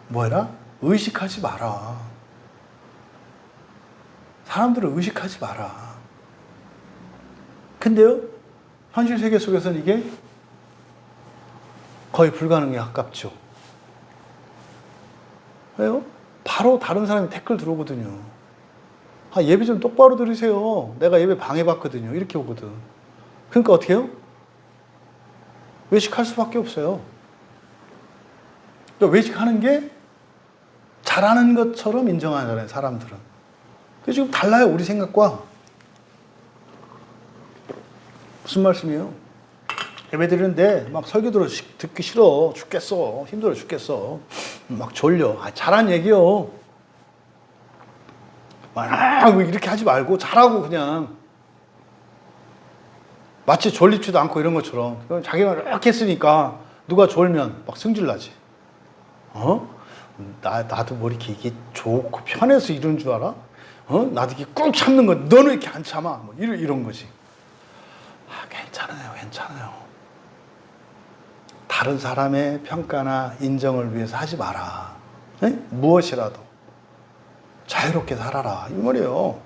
뭐라? 의식하지 마라. 사람들을 의식하지 마라. 근데요, 현실 세계 속에서는 이게 거의 불가능에 가깝죠. 왜요? 바로 다른 사람이 댓글 들어오거든요. 아, 예배 좀 똑바로 드리세요. 내가 예배 방해받거든요. 이렇게 오거든. 그러니까 어떻게 해요? 외식할 수밖에 없어요. 그러니까 외식하는 게 잘하는 것처럼 인정하잖아요, 사람들은. 그게 지금 달라요, 우리 생각과. 무슨 말씀이에요? 예배 드리는데 막 설교 듣기 싫어 죽겠어, 힘들어 죽겠어, 막 졸려. 아, 잘한 얘기요. 막 이렇게 하지 말고 잘하고 그냥 마치 졸리지도 않고 이런 것처럼. 자기가 이렇게 했으니까 누가 졸면 막 승질나지. 나도 뭐 이렇게 좋고 편해서 이런 줄 알아? 나도 이렇게 꾹 참는 거 너는 이렇게 안 참아. 뭐 이런 거지. 아, 괜찮아요. 다른 사람의 평가나 인정을 위해서 하지 마라. 무엇이라도 자유롭게 살아라, 이 말이에요.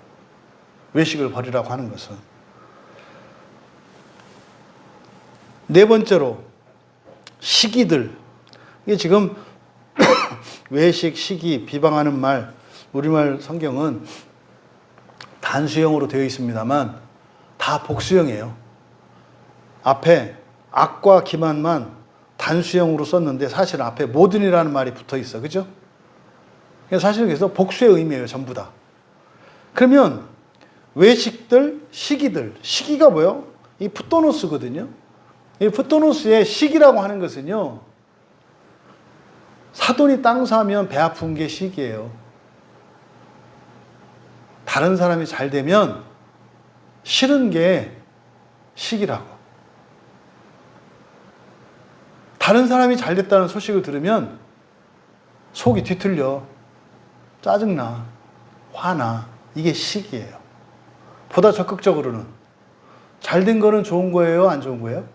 외식을 버리라고 하는 것은. 네 번째로, 시기들. 이게 지금 외식, 시기, 비방하는 말, 우리말 성경은 단수형으로 되어 있습니다만 다 복수형이에요. 앞에 악과 기만만 단수형으로 썼는데 사실 앞에 모든이라는 말이 붙어 있어. 그죠? 사실 그래서 복수의 의미예요, 전부 다. 그러면 외식들, 시기들. 시기가 뭐예요? 이 푸토노스거든요. 이 푸토노스의 시기라고 하는 것은요, 사돈이 땅 사면 배 아픈 게 시기예요. 다른 사람이 잘 되면 싫은 게 시기라고. 다른 사람이 잘 됐다는 소식을 들으면 속이 뒤틀려. 짜증나. 화나. 이게 시기예요. 보다 적극적으로는 잘 된 거는 좋은 거예요? 안 좋은 거예요?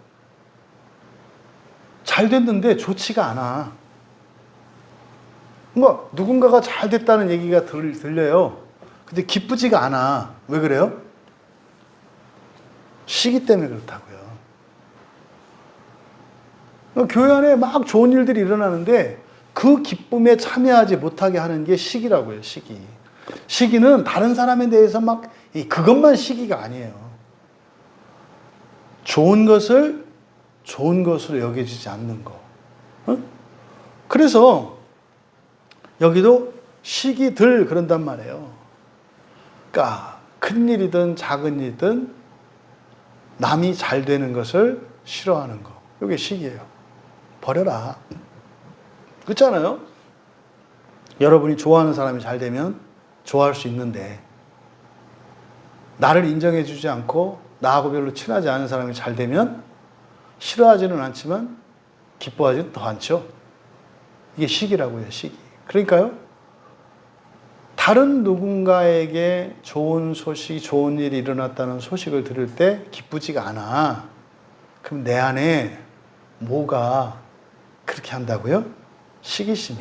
잘 됐는데 좋지가 않아. 뭔가 누군가가 잘 됐다는 얘기가 들려요. 근데 기쁘지가 않아. 왜 그래요? 시기 때문에 그렇다고요. 교회 안에 막 좋은 일들이 일어나는데 그 기쁨에 참여하지 못하게 하는 게 시기라고요, 시기. 시기는 다른 사람에 대해서 막 그것만 시기가 아니에요. 좋은 것을 좋은 것으로 여겨지지 않는 거. 그래서 여기도 시기들 그런단 말이에요. 그러니까 큰 일이든 작은 일이든 남이 잘 되는 것을 싫어하는 거. 이게 시기예요. 버려라. 그렇잖아요? 여러분이 좋아하는 사람이 잘 되면 좋아할 수 있는데 나를 인정해 주지 않고 나하고 별로 친하지 않은 사람이 잘 되면 싫어하지는 않지만 기뻐하지는 더 않죠. 이게 시기라고요, 시기. 그러니까요, 다른 누군가에게 좋은 소식, 좋은 일이 일어났다는 소식을 들을 때 기쁘지가 않아. 그럼 내 안에 뭐가 그렇게 한다고요? 시기심이.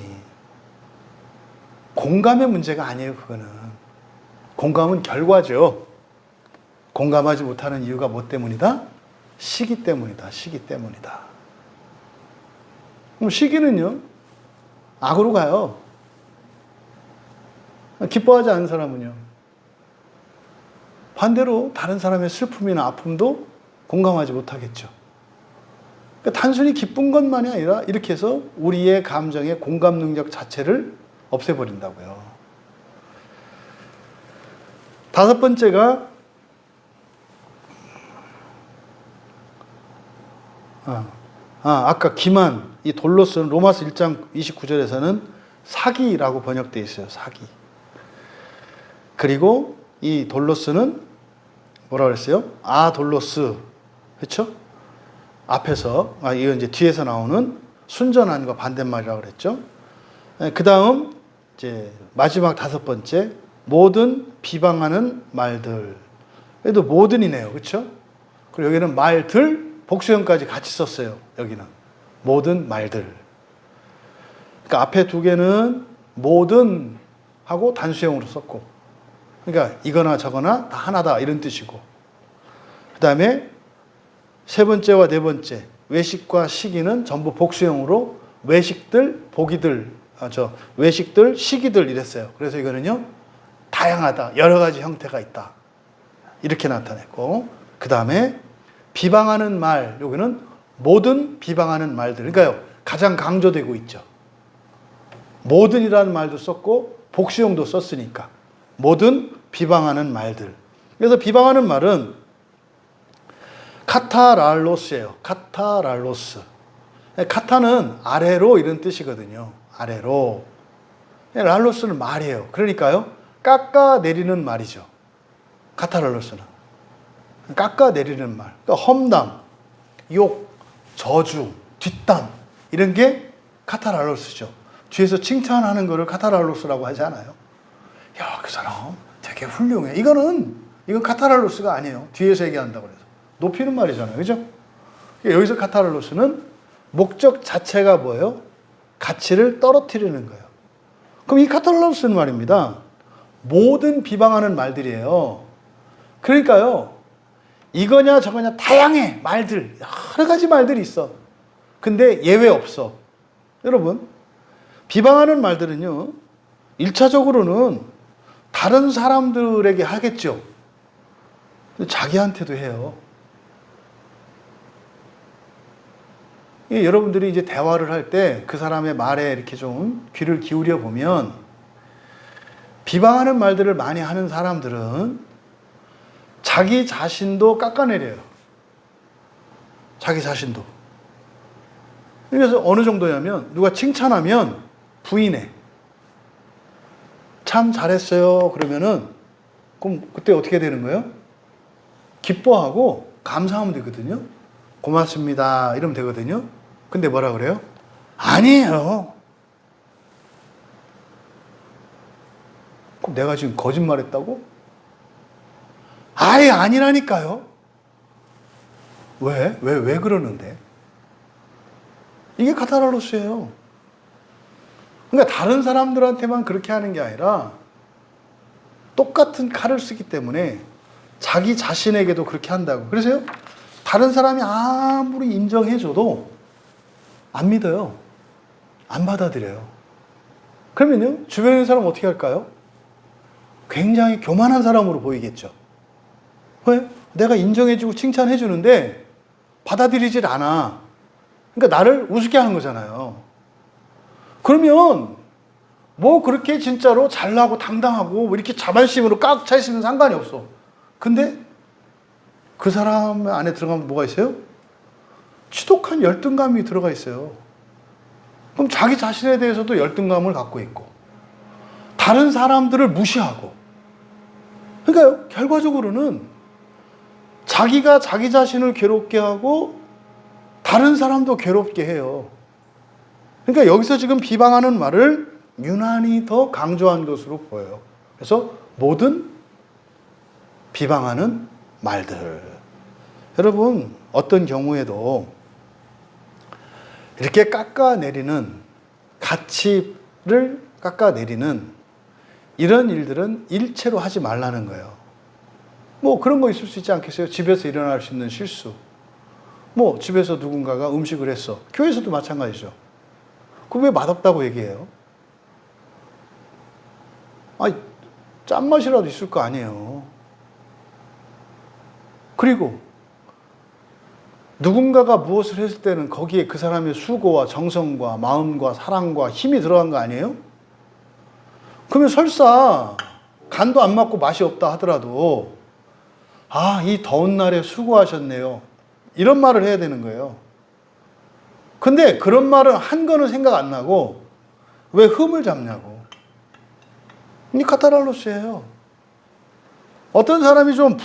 공감의 문제가 아니에요, 그거는. 공감은 결과죠. 공감하지 못하는 이유가 뭐 때문이다? 시기 때문이다, 시기 때문이다. 그럼 시기는요, 악으로 가요. 기뻐하지 않은 사람은요, 반대로 다른 사람의 슬픔이나 아픔도 공감하지 못하겠죠. 그러니까 단순히 기쁜 것만이 아니라 이렇게 해서 우리의 감정의 공감 능력 자체를 없애버린다고요. 다섯 번째가 아까 기만, 이 돌로스는 로마서 1장 29절에서는 사기라고 번역되어 있어요. 사기. 그리고 이 돌로스는 뭐라 그랬어요? 돌로스. 그렇죠? 앞에서, 이거 이제 뒤에서 나오는 순전한과 반대말이라고 그랬죠. 그 다음, 이제 마지막 다섯 번째, 모든 비방하는 말들. 그래도 모든이네요. 그렇죠? 그리고 여기는 말들, 복수형까지 같이 썼어요. 여기는. 모든 말들. 그러니까 앞에 두 개는 모든 하고 단수형으로 썼고, 그러니까 이거나 저거나 다 하나다 이런 뜻이고, 그 다음에 세 번째와 네 번째, 외식과 시기는 전부 복수형으로 외식들, 보기들, 외식들, 시기들 이랬어요. 그래서 이거는요, 다양하다, 여러 가지 형태가 있다. 이렇게 나타냈고, 그 다음에 비방하는 말, 여기는 모든 비방하는 말들. 그러니까요, 가장 강조되고 있죠. 모든이라는 말도 썼고, 복수형도 썼으니까. 모든 비방하는 말들. 그래서 비방하는 말은 카타랄로스예요. 카타랄로스. 카타는 아래로 이런 뜻이거든요. 아래로. 랄로스는 말이에요. 그러니까요, 깎아내리는 말이죠. 카타랄로스는. 깎아내리는 말. 그러니까 험담, 욕, 저주, 뒷담 이런 게 카타랄로스죠. 뒤에서 칭찬하는 거를 카타랄로스라고 하지 않아요. 야, 그 사람 되게 훌륭해. 이건 카타랄로스가 아니에요. 뒤에서 얘기한다고 그래서. 높이는 말이잖아요. 그죠? 여기서 카타랄로스는 목적 자체가 뭐예요? 가치를 떨어뜨리는 거예요. 그럼 이 카타랄로스는 말입니다, 모든 비방하는 말들이에요. 그러니까요, 이거냐 저거냐 다양해. 말들, 여러 가지 말들이 있어. 근데 예외 없어. 여러분, 비방하는 말들은요, 1차적으로는 다른 사람들에게 하겠죠. 자기한테도 해요. 여러분들이 이제 대화를 할 때 그 사람의 말에 이렇게 좀 귀를 기울여 보면, 비방하는 말들을 많이 하는 사람들은 자기 자신도 깎아내려요. 자기 자신도. 그래서 어느 정도냐면, 누가 칭찬하면 부인해. 참 잘했어요. 그러면은, 그럼 그때 어떻게 되는 거예요? 기뻐하고 감사하면 되거든요. 고맙습니다. 이러면 되거든요. 근데 뭐라 그래요? 아니에요. 그럼 내가 지금 거짓말했다고? 아예 아니라니까요. 왜 그러는데? 이게 카타랄로스예요. 그러니까 다른 사람들한테만 그렇게 하는 게 아니라 똑같은 칼을 쓰기 때문에 자기 자신에게도 그렇게 한다고. 그래서요, 다른 사람이 아무리 인정해줘도 안 믿어요. 안 받아들여요. 그러면요, 주변에 있는 사람 어떻게 할까요? 굉장히 교만한 사람으로 보이겠죠. 왜? 내가 인정해주고 칭찬해주는데 받아들이질 않아. 그러니까 나를 우습게 하는 거잖아요. 그러면 뭐 그렇게 진짜로 잘나고 당당하고 이렇게 자만심으로 꽉 차 있으면 상관이 없어. 근데 그 사람 안에 들어가면 뭐가 있어요? 지독한 열등감이 들어가 있어요. 그럼 자기 자신에 대해서도 열등감을 갖고 있고, 다른 사람들을 무시하고, 그러니까 결과적으로는 자기가 자기 자신을 괴롭게 하고 다른 사람도 괴롭게 해요. 그러니까 여기서 지금 비방하는 말을 유난히 더 강조한 것으로 보여요. 그래서 모든 비방하는 말들. 여러분, 어떤 경우에도 이렇게 깎아내리는, 가치를 깎아내리는 이런 일들은 일체로 하지 말라는 거예요. 뭐 그런 거 있을 수 있지 않겠어요? 집에서 일어날 수 있는 실수. 뭐 집에서 누군가가 음식을 했어. 교회에서도 마찬가지죠. 그럼 왜 맛없다고 얘기해요? 아니, 짠맛이라도 있을 거 아니에요. 그리고 누군가가 무엇을 했을 때는 거기에 그 사람의 수고와 정성과 마음과 사랑과 힘이 들어간 거 아니에요? 그러면 설사 간도 안 맞고 맛이 없다 하더라도 아, 이 더운 날에 수고하셨네요. 이런 말을 해야 되는 거예요. 근데 그런 말을 한 거는 생각 안 나고 왜 흠을 잡냐고. 이 카타랄로스예요. 어떤 사람이 좀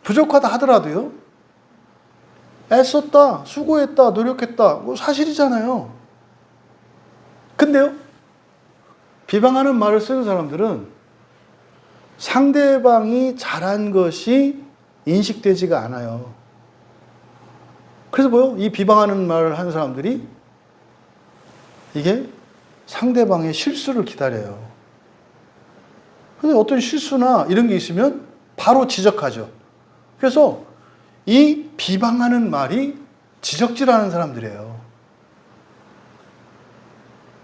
부족하다 하더라도요. 애썼다, 수고했다, 노력했다. 뭐 사실이잖아요. 근데요. 비방하는 말을 쓰는 사람들은 상대방이 잘한 것이 인식되지가 않아요. 그래서 뭐요? 이 비방하는 말을 하는 사람들이 이게 상대방의 실수를 기다려요. 근데 어떤 실수나 이런 게 있으면 바로 지적하죠. 그래서 이 비방하는 말이 지적질하는 사람들이에요.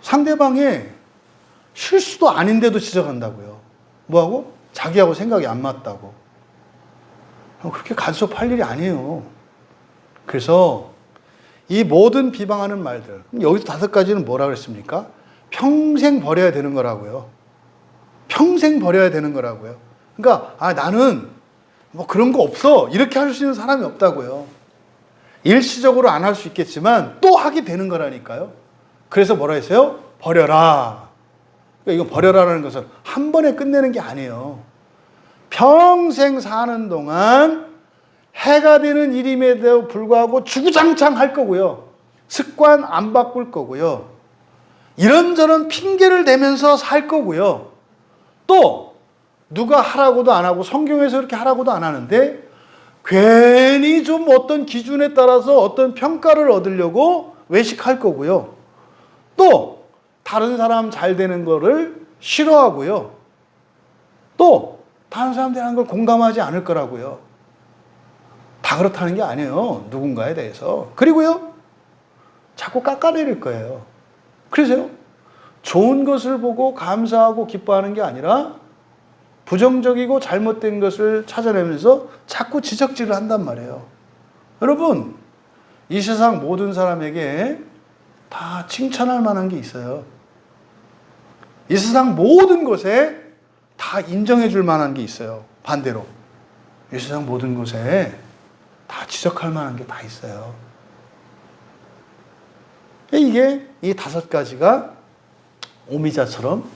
상대방의 실수도 아닌데도 지적한다고요. 뭐하고? 자기하고 생각이 안 맞다고. 그렇게 간섭할 일이 아니에요. 그래서 이 모든 비방하는 말들, 여기서 5가지는 뭐라 그랬습니까? 평생 버려야 되는 거라고요. 평생 버려야 되는 거라고요. 그러니까 나는 뭐 그런 거 없어. 이렇게 할 수 있는 사람이 없다고요. 일시적으로 안 할 수 있겠지만 또 하게 되는 거라니까요. 그래서 뭐라 했어요? 버려라. 그러니까 이거 버려라라는 것은 한 번에 끝내는 게 아니에요. 평생 사는 동안 해가 되는 일임에도 불구하고 주구장창 할 거고요. 습관 안 바꿀 거고요. 이런저런 핑계를 대면서 살 거고요. 또 누가 하라고도 안 하고 성경에서 이렇게 하라고도 안 하는데 괜히 좀 어떤 기준에 따라서 어떤 평가를 얻으려고 외식할 거고요. 또 다른 사람 잘 되는 거를 싫어하고요. 또 다른 사람들이 하는 걸 공감하지 않을 거라고요. 다 그렇다는 게 아니에요. 누군가에 대해서. 그리고요. 자꾸 깎아내릴 거예요. 그래서요. 좋은 것을 보고 감사하고 기뻐하는 게 아니라 부정적이고 잘못된 것을 찾아내면서 자꾸 지적질을 한단 말이에요. 여러분, 이 세상 모든 사람에게 다 칭찬할 만한 게 있어요. 이 세상 모든 것에 다 인정해 줄 만한 게 있어요. 반대로. 이 세상 모든 것에 다 지적할 만한 게 다 있어요. 이게 이 5가지가 오미자처럼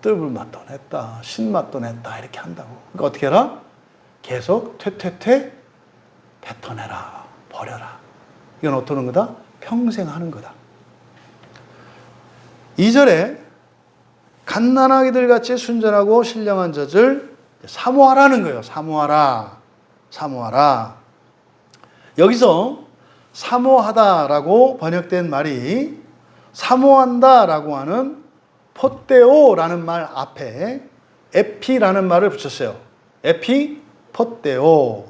뜰불 맛도 냈다, 신맛도 냈다 이렇게 한다고. 그러니까 어떻게 해라? 계속 퇴 뱉어내라, 버려라. 이건 어떠는 거다? 평생 하는 거다. 2절에 갓난아기들 같이 순전하고 신령한 젖을 사모하라는 거예요. 사모하라. 여기서 사모하다라고 번역된 말이 사모한다라고 하는 포떼오라는 말 앞에 에피라는 말을 붙였어요. 에피포떼오.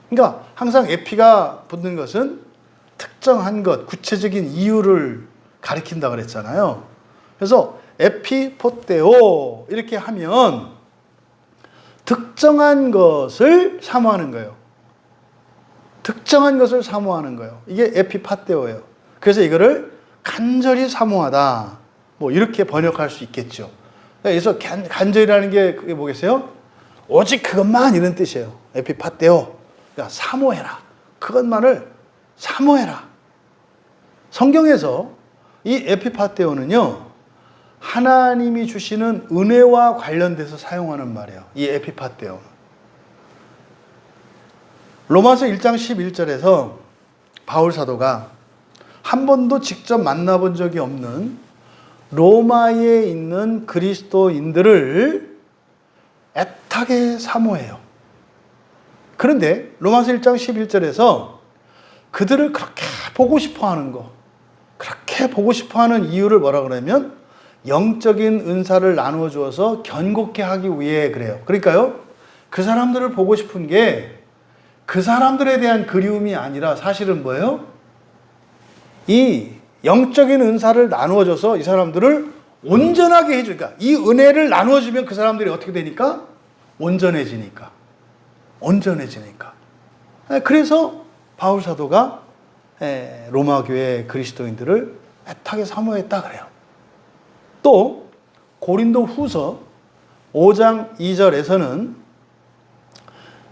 그러니까 항상 에피가 붙는 것은 특정한 것, 구체적인 이유를 가리킨다 그랬잖아요. 그래서 에피포떼오 이렇게 하면 특정한 것을 사모하는 거예요. 특정한 것을 사모하는 거예요. 이게 에피파테오예요. 그래서 이거를 간절히 사모하다. 뭐 이렇게 번역할 수 있겠죠. 그래서 간절이라는 게 그게 뭐겠어요? 오직 그것만 이런 뜻이에요. 에피파테오. 그러니까 사모해라. 그것만을 사모해라. 성경에서 이 에피파테오는요. 하나님이 주시는 은혜와 관련돼서 사용하는 말이에요. 이 에피파테오는. 로마서 1장 11절에서 바울 사도가 한 번도 직접 만나본 적이 없는 로마에 있는 그리스도인들을 애타게 사모해요. 그런데 로마서 1장 11절에서 그들을 그렇게 보고 싶어 하는 거, 그렇게 보고 싶어 하는 이유를 뭐라 그러면 영적인 은사를 나누어 주어서 견고케 하기 위해 그래요. 그러니까요, 그 사람들을 보고 싶은 게 그 사람들에 대한 그리움이 아니라 사실은 뭐예요? 이 영적인 은사를 나누어 줘서 이 사람들을 온전하게 해주니까, 이 은혜를 나누어 주면 그 사람들이 어떻게 되니까? 온전해지니까. 그래서 바울 사도가 로마 교회 그리스도인들을 애타게 사모했다 그래요. 또 고린도 후서 5장 2절에서는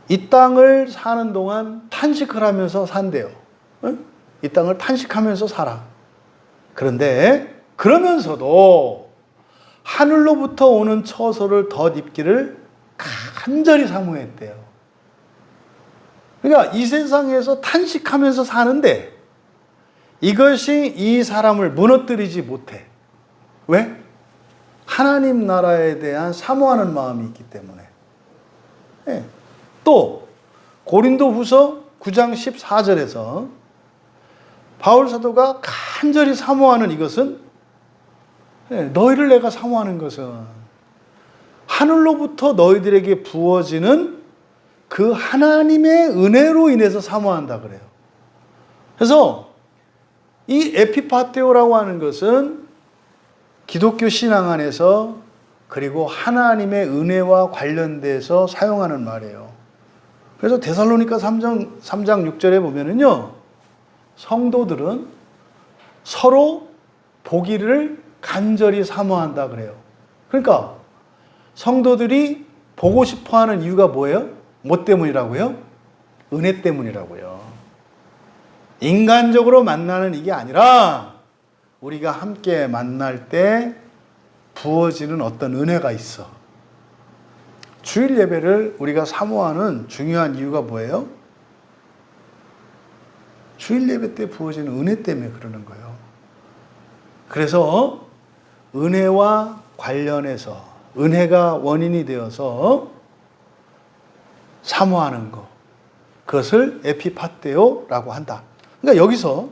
이 땅을 사는 동안 탄식을 하면서 산대요. 이 땅을 탄식하면서 살아. 그런데 그러면서도 하늘로부터 오는 처소를 덧입기를 간절히 사모했대요. 그러니까 이 세상에서 탄식하면서 사는데 이것이 이 사람을 무너뜨리지 못해. 왜? 하나님 나라에 대한 사모하는 마음이 있기 때문에. 또 고린도 후서 9장 14절에서 바울 사도가 간절히 사모하는 이것은, 너희를 내가 사모하는 것은 하늘로부터 너희들에게 부어지는 그 하나님의 은혜로 인해서 사모한다 그래요. 그래서 이 에피파테오라고 하는 것은 기독교 신앙 안에서 그리고 하나님의 은혜와 관련돼서 사용하는 말이에요. 그래서 데살로니가 3장 6절에 보면은요, 성도들은 서로 보기를 간절히 사모한다 그래요. 그러니까 성도들이 보고 싶어 하는 이유가 뭐예요? 뭐 때문이라고요? 은혜 때문이라고요. 인간적으로 만나는 이게 아니라 우리가 함께 만날 때 부어지는 어떤 은혜가 있어. 주일 예배를 우리가 사모하는 중요한 이유가 뭐예요? 주일 예배 때 부어지는 은혜 때문에 그러는 거예요. 그래서 은혜와 관련해서 은혜가 원인이 되어서 사모하는 것, 그것을 에피파테오라고 한다. 그러니까 여기서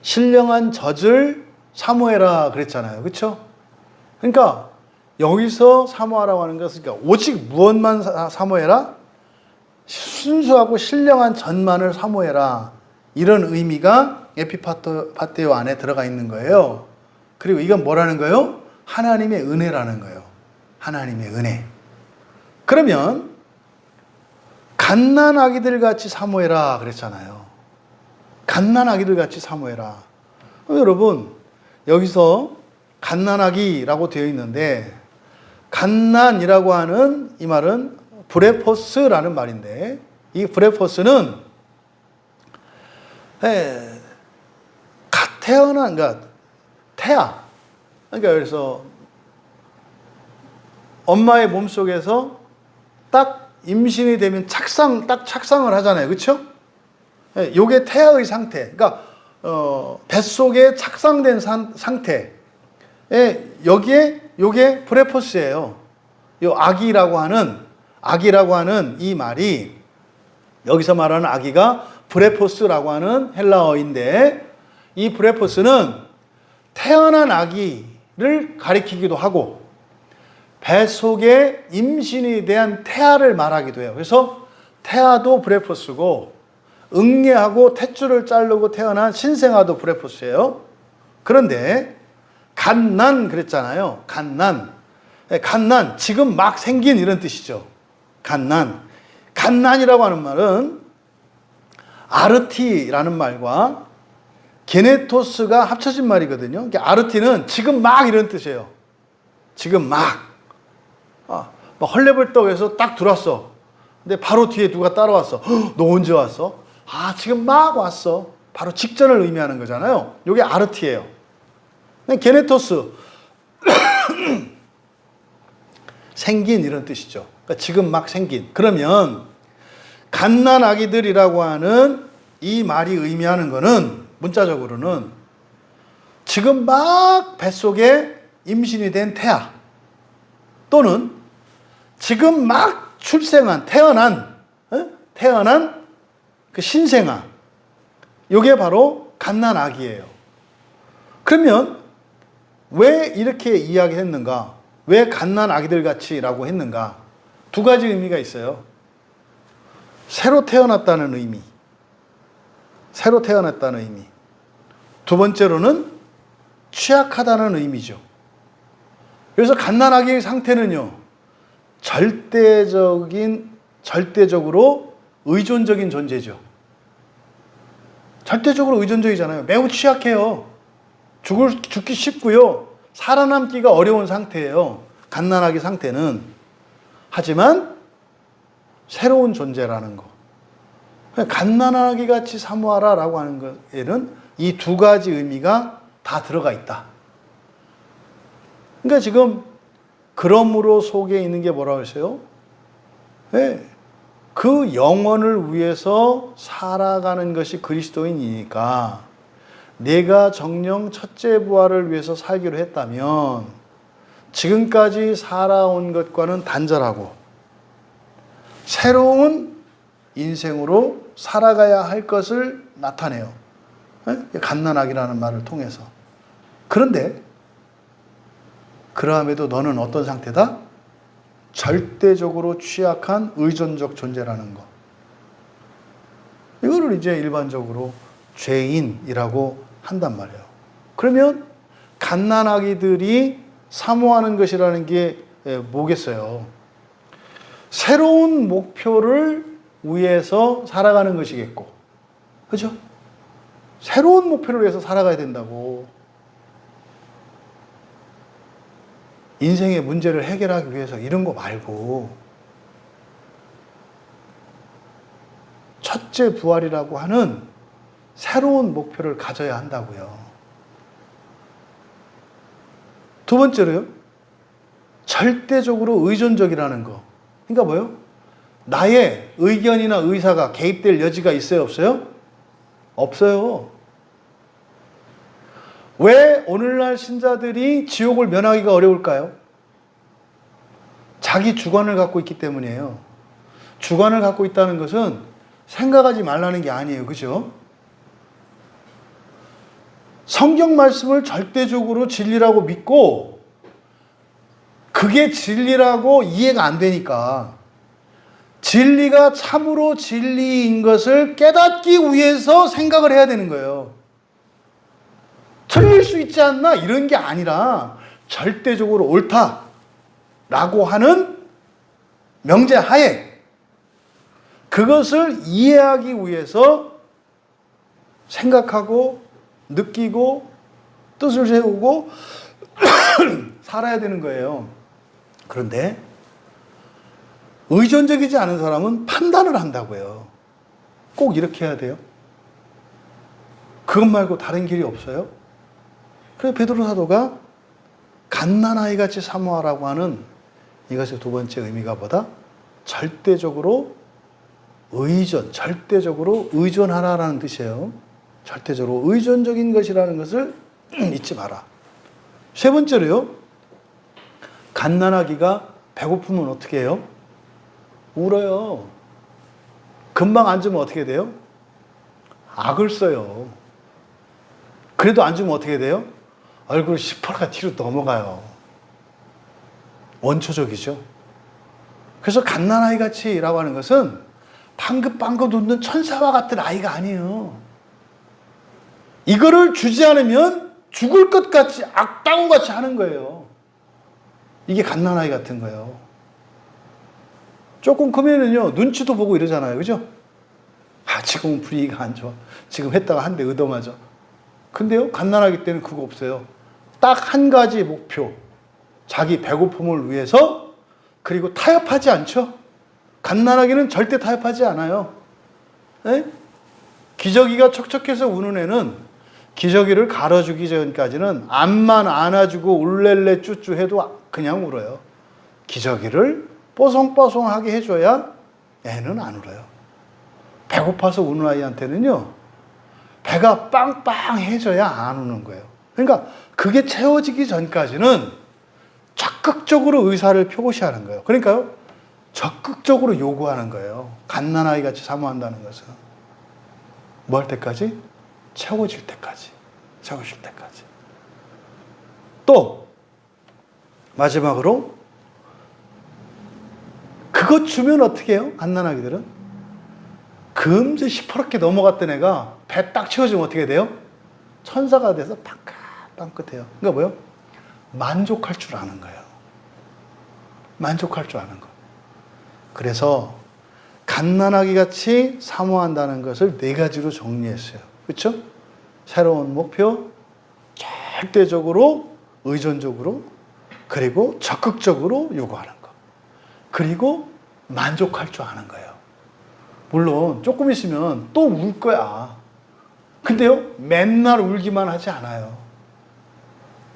신령한 젖을 사모해라 그랬잖아요. 그렇죠? 그러니까 여기서 사모하라고 하는 것은, 그러니까 오직 무엇만 사모해라? 순수하고 신령한 젖만을 사모해라. 이런 의미가 에피파테오 안에 들어가 있는 거예요. 그리고 이건 뭐라는 거예요? 하나님의 은혜라는 거예요. 하나님의 은혜. 그러면 갓난아기들 같이 사모해라 그랬잖아요. 갓난아기들 같이 사모해라. 여러분, 여기서 갓난아기라고 되어 있는데, 갓난이라고 하는 이 말은 브레포스라는 말인데, 이 브레포스는 갓 태어난, 그러니까 태아. 그러니까 그래서 엄마의 몸속에서 딱 임신이 되면 착상을 하잖아요. 그렇죠? 요게 태아의 상태. 그러니까 뱃속에 착상된 상태. 여기에 요게 브레포스예요. 요 아기라고 하는 이 말이, 여기서 말하는 아기가 브레포스라고 하는 헬라어인데, 이 브레포스는 태어난 아기를 가리키기도 하고 뱃속에 임신이 대한 태아를 말하기도 해요. 그래서 태아도 브레포스고, 응애하고 탯줄을 자르고 태어난 신생아도 브레포스예요. 그런데 갓난 그랬잖아요. 갓난, 지금 막 생긴 이런 뜻이죠. 갓난이라고 하는 말은 아르티라는 말과 게네토스가 합쳐진 말이거든요. 아르티는 지금 막 이런 뜻이에요. 지금 막 헐레벌떡해서 딱 들어왔어. 근데 바로 뒤에 누가 따라왔어. 너 언제 왔어? 지금 막 왔어. 바로 직전을 의미하는 거잖아요. 이게 아르티예요. 게네토스, 생긴 이런 뜻이죠. 그러니까 지금 막 생긴. 그러면 갓난아기들이라고 하는 이 말이 의미하는 거는 문자적으로는 지금 막 뱃속에 임신이 된 태아 또는 지금 막 태어난 그 신생아, 이게 바로 갓난아기예요. 그러면 왜 이렇게 이야기했는가? 왜 갓난아기들 같이라고 했는가? 두 가지 의미가 있어요. 새로 태어났다는 의미, 새로 태어났다는 의미. 두 번째로는 취약하다는 의미죠. 그래서 갓난아기의 상태는요, 절대적으로 의존적인 존재죠. 절대적으로 의존적이잖아요. 매우 취약해요. 죽기 쉽고요. 살아남기가 어려운 상태예요. 갓난아기 상태는. 하지만 새로운 존재라는 거. 갓난아기 같이 사모하라 라고 하는 것에는 이 두 가지 의미가 다 들어가 있다. 그러니까 지금 그러므로 속에 있는 게 뭐라고 했어요? 네. 그 영혼을 위해서 살아가는 것이 그리스도인이니까 내가 정녕 첫째 부활을 위해서 살기로 했다면 지금까지 살아온 것과는 단절하고 새로운 인생으로 살아가야 할 것을 나타내요. 갓난아기라는 말을 통해서. 그런데 그러함에도 너는 어떤 상태다? 절대적으로 취약한 의존적 존재라는 것. 이거를 이제 일반적으로 죄인이라고 한단 말이에요. 그러면 갓난아기들이 사모하는 것이라는 게 뭐겠어요? 새로운 목표를 위해서 살아가는 것이겠고, 그죠? 새로운 목표를 위해서 살아가야 된다고. 인생의 문제를 해결하기 위해서 이런 거 말고 첫째 부활이라고 하는 새로운 목표를 가져야 한다고요. 두 번째로요, 절대적으로 의존적이라는 거. 그러니까 뭐요? 나의 의견이나 의사가 개입될 여지가 있어요, 없어요? 없어요. 왜 오늘날 신자들이 지옥을 면하기가 어려울까요? 자기 주관을 갖고 있기 때문이에요. 주관을 갖고 있다는 것은 생각하지 말라는 게 아니에요. 그죠? 성경 말씀을 절대적으로 진리라고 믿고 그게 진리라고 이해가 안 되니까 진리가 참으로 진리인 것을 깨닫기 위해서 생각을 해야 되는 거예요. 틀릴 수 있지 않나? 이런 게 아니라 절대적으로 옳다라고 하는 명제하에 그것을 이해하기 위해서 생각하고 느끼고 뜻을 세우고 살아야 되는 거예요. 그런데 의존적이지 않은 사람은 판단을 한다고요. 꼭 이렇게 해야 돼요? 그것 말고 다른 길이 없어요? 그래서 베드로 사도가 갓난아이 같이 사모하라고 하는 이것의 두 번째 의미가 뭐다? 절대적으로 절대적으로 의존하라라는 뜻이에요. 절대적으로 의존적인 것이라는 것을 잊지 마라. 세 번째로요, 갓난아기가 배고프면 어떻게 해요? 울어요. 금방 앉으면 어떻게 돼요? 악을 써요. 그래도 앉으면 어떻게 돼요? 얼굴 시퍼렇게 뒤로 넘어가요. 원초적이죠. 그래서 갓난아이 같이라고 하는 것은 방긋방긋 웃는 천사와 같은 아이가 아니에요. 이거를 주지 않으면 죽을 것 같이 악당우 같이 하는 거예요. 이게 갓난아이 같은 거예요. 조금 크면은요, 눈치도 보고 이러잖아요. 그죠? 지금은 분위기가 안 좋아. 지금 했다가 한 대 얻어맞아. 근데요, 갓난아기 때는 그거 없어요. 딱 한 가지 목표. 자기 배고픔을 위해서, 그리고 타협하지 않죠? 갓난아기는 절대 타협하지 않아요. 에? 기저귀가 척척해서 우는 애는 기저귀를 갈아주기 전까지는 암만 안아주고 울렐레 쭈쭈 해도 그냥 울어요. 기저귀를 뽀송뽀송하게 해줘야 애는 안 울어요. 배고파서 우는 아이한테는요, 배가 빵빵해져야 안 우는 거예요. 그러니까 그게 채워지기 전까지는 적극적으로 의사를 표시하는 거예요. 그러니까요, 적극적으로 요구하는 거예요. 갓난아이 같이 사모한다는 것은. 뭐 할 때까지? 채워질 때까지. 채워질 때까지. 또 마지막으로 그것 주면 어떻게 해요? 갓난아기들은 금세 시퍼렇게 넘어갔던 애가 배 딱 채워주면 어떻게 돼요? 천사가 돼서 빵긋빵긋해요. 그러니까 뭐예요? 만족할 줄 아는 거예요. 만족할 줄 아는 거. 그래서 갓난아기 같이 사모한다는 것을 4가지로 정리했어요. 그렇죠? 새로운 목표, 절대적으로, 의존적으로, 그리고 적극적으로 요구하는 거. 그리고 만족할 줄 아는 거예요. 물론 조금 있으면 또 울 거야. 근데요, 맨날 울기만 하지 않아요.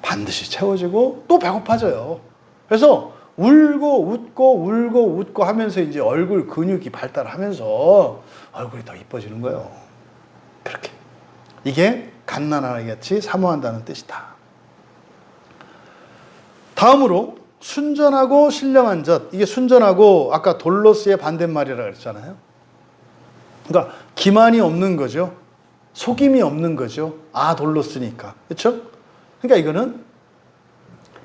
반드시 채워지고 또 배고파져요. 그래서 울고 웃고 하면서 이제 얼굴 근육이 발달하면서 얼굴이 더 이뻐지는 거예요. 그렇게. 이게 갓난아기 같이 사모한다는 뜻이다. 다음으로 순전하고 신령한 젖. 이게 순전하고 아까 돌로스의 반대말이라고 그랬잖아요. 그러니까 기만이 없는 거죠. 속임이 없는 거죠. 돌로스니까. 그렇죠? 그러니까 이거는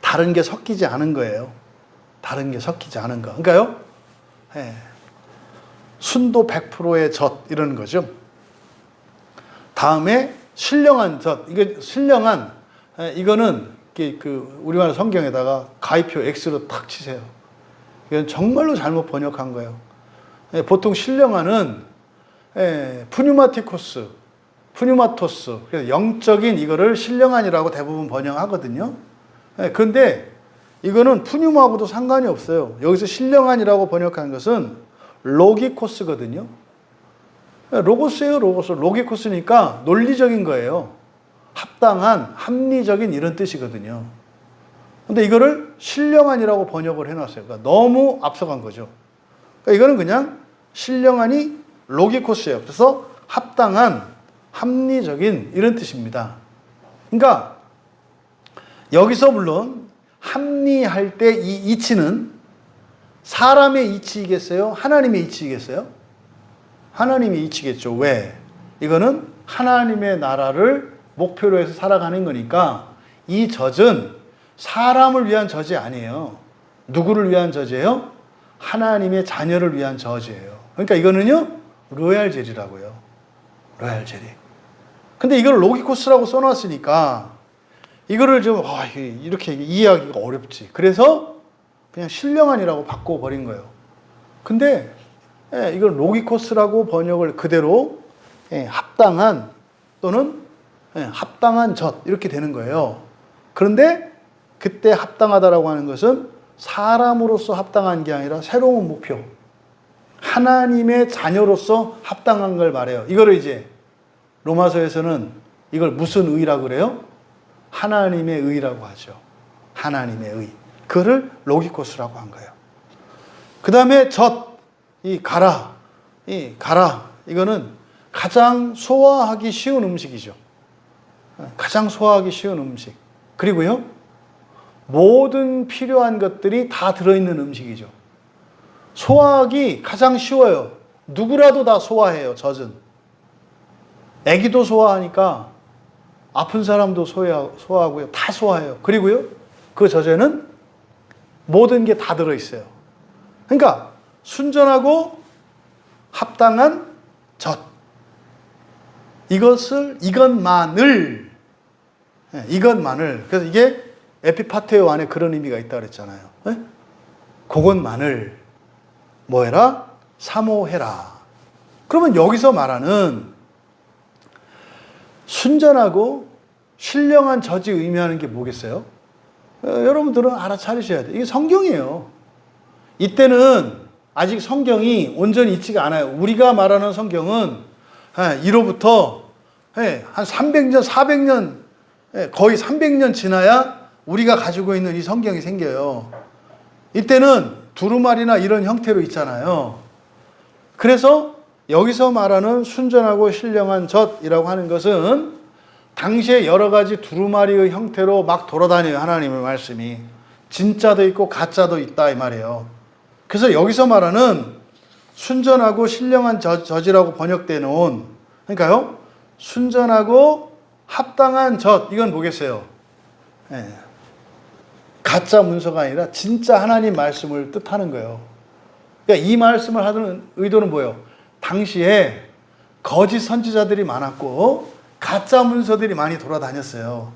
다른 게 섞이지 않은 거예요. 다른 게 섞이지 않은 거. 그러니까요, 순도 100%의 젖 이런 거죠. 다음에 신령한 젖. 이게 신령한, 이거는 그 우리말 성경에다가 가위표 X로 탁 치세요. 이건 정말로 잘못 번역한 거예요. 보통 신령한은 푸뉴마티코스, 푸뉴마토스, 그래서 영적인 이거를 신령한이라고 대부분 번역하거든요. 그런데 이거는 푸뉴마하고도 상관이 없어요. 여기서 신령한이라고 번역한 것은 로기코스거든요. 로고스예요, 로고스. 로기코스니까 논리적인 거예요. 합당한, 합리적인 이런 뜻이거든요. 근데 이거를 신령한이라고 번역을 해놨어요. 그러니까 너무 앞서간 거죠. 그러니까 이거는 그냥 신령한이 로기코스예요. 그래서 합당한, 합리적인 이런 뜻입니다. 그러니까 여기서 물론 합리할 때 이 이치는 사람의 이치이겠어요? 하나님의 이치이겠어요? 하나님의 이치겠죠. 왜? 이거는 하나님의 나라를 목표로 해서 살아가는 거니까 이 젖은 사람을 위한 젖이 아니에요. 누구를 위한 젖이에요? 하나님의 자녀를 위한 젖이에요. 그러니까 이거는요, 로얄 젤이라고요. 로얄 젤이. 근데 이걸 로기코스라고 써놨으니까 이거를 좀 이렇게 이해하기가 어렵지. 그래서 그냥 신령한이라고 바꿔버린 거예요. 근데 이걸 로기코스라고 번역을 그대로 합당한 또는 합당한 젖 이렇게 되는 거예요. 그런데 그때 합당하다라고 하는 것은 사람으로서 합당한 게 아니라 새로운 목표, 하나님의 자녀로서 합당한 걸 말해요. 이거를 이제 로마서에서는 이걸 무슨 의라고 그래요? 하나님의 의라고 하죠. 하나님의 의. 그거를 로기코스라고 한 거예요. 그 다음에 젖, 이 가라, 이거는 가장 소화하기 쉬운 음식이죠. 가장 소화하기 쉬운 음식. 그리고요, 모든 필요한 것들이 다 들어있는 음식이죠. 소화하기 가장 쉬워요. 누구라도 다 소화해요, 젖은. 애기도 소화하니까 아픈 사람도 소화하고요. 다 소화해요. 그리고요, 그 젖에는 모든 게 다 들어있어요. 그러니까 순전하고 합당한 젖. 이것만을. 그래서 이게 에피파테오 안에 그런 의미가 있다 그랬잖아요. 그것만을 뭐 해라? 사모해라. 그러면 여기서 말하는 순전하고 신령한 젖이 의미하는 게 뭐겠어요? 여러분들은 알아차리셔야 돼요. 이게 성경이에요. 이때는 아직 성경이 온전히 있지가 않아요. 우리가 말하는 성경은 1호부터 한 300년, 400년, 거의 300년 지나야 우리가 가지고 있는 이 성경이 생겨요. 이때는 두루마리나 이런 형태로 있잖아요. 그래서 여기서 말하는 순전하고 신령한 젖이라고 하는 것은 당시에 여러 가지 두루마리의 형태로 막 돌아다녀요. 하나님의 말씀이. 진짜도 있고 가짜도 있다 이 말이에요. 그래서 여기서 말하는 순전하고 신령한 젖이라고 번역되어 놓은, 그러니까요, 순전하고 합당한 젖, 이건 뭐겠어요? 가짜 문서가 아니라 진짜 하나님 말씀을 뜻하는 거예요. 그러니까 이 말씀을 하는 의도는 뭐예요? 당시에 거짓 선지자들이 많았고 가짜 문서들이 많이 돌아다녔어요.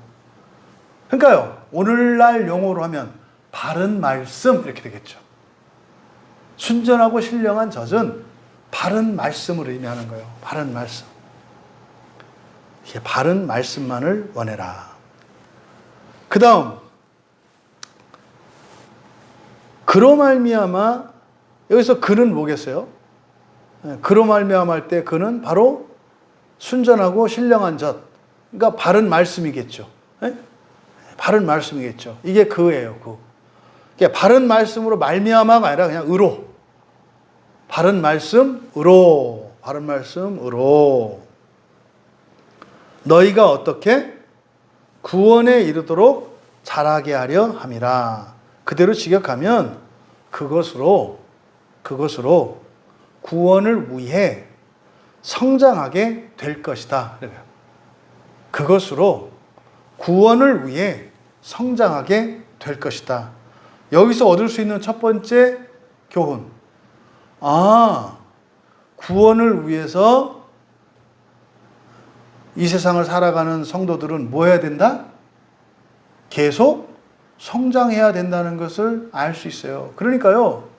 그러니까요, 오늘날 용어로 하면 바른 말씀 이렇게 되겠죠. 순전하고 신령한 젖은 바른 말씀을 의미하는 거예요. 바른 말씀. 이게 바른 말씀만을 원해라. 그 다음, 그로 말미암아, 여기서 그는 뭐겠어요? 그로 말미암아 할 때 그는 바로 순전하고 신령한 젖, 그러니까 바른 말씀이겠죠. 바른 말씀이겠죠. 이게 그예요. 그. 그러니까 바른 말씀으로 말미암아가 아니라 그냥 의로. 바른 말씀으로. 바른 말씀으로. 너희가 어떻게 구원에 이르도록 자라게 하려 함이라. 그대로 직역하면 그것으로 구원을 위해 성장하게 될 것이다. 그것으로 구원을 위해 성장하게 될 것이다. 여기서 얻을 수 있는 첫 번째 교훈. 구원을 위해서 이 세상을 살아가는 성도들은 뭐 해야 된다? 계속 성장해야 된다는 것을 알 수 있어요. 그러니까요,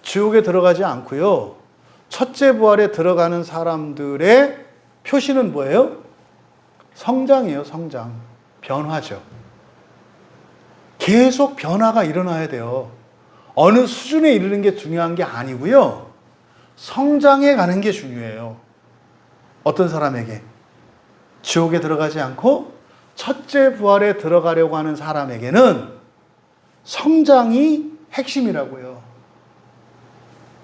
지옥에 들어가지 않고요, 첫째 부활에 들어가는 사람들의 표시는 뭐예요? 성장이에요, 성장. 변화죠. 계속 변화가 일어나야 돼요. 어느 수준에 이르는 게 중요한 게 아니고요, 성장해 가는 게 중요해요. 어떤 사람에게? 지옥에 들어가지 않고 첫째 부활에 들어가려고 하는 사람에게는 성장이 핵심이라고요.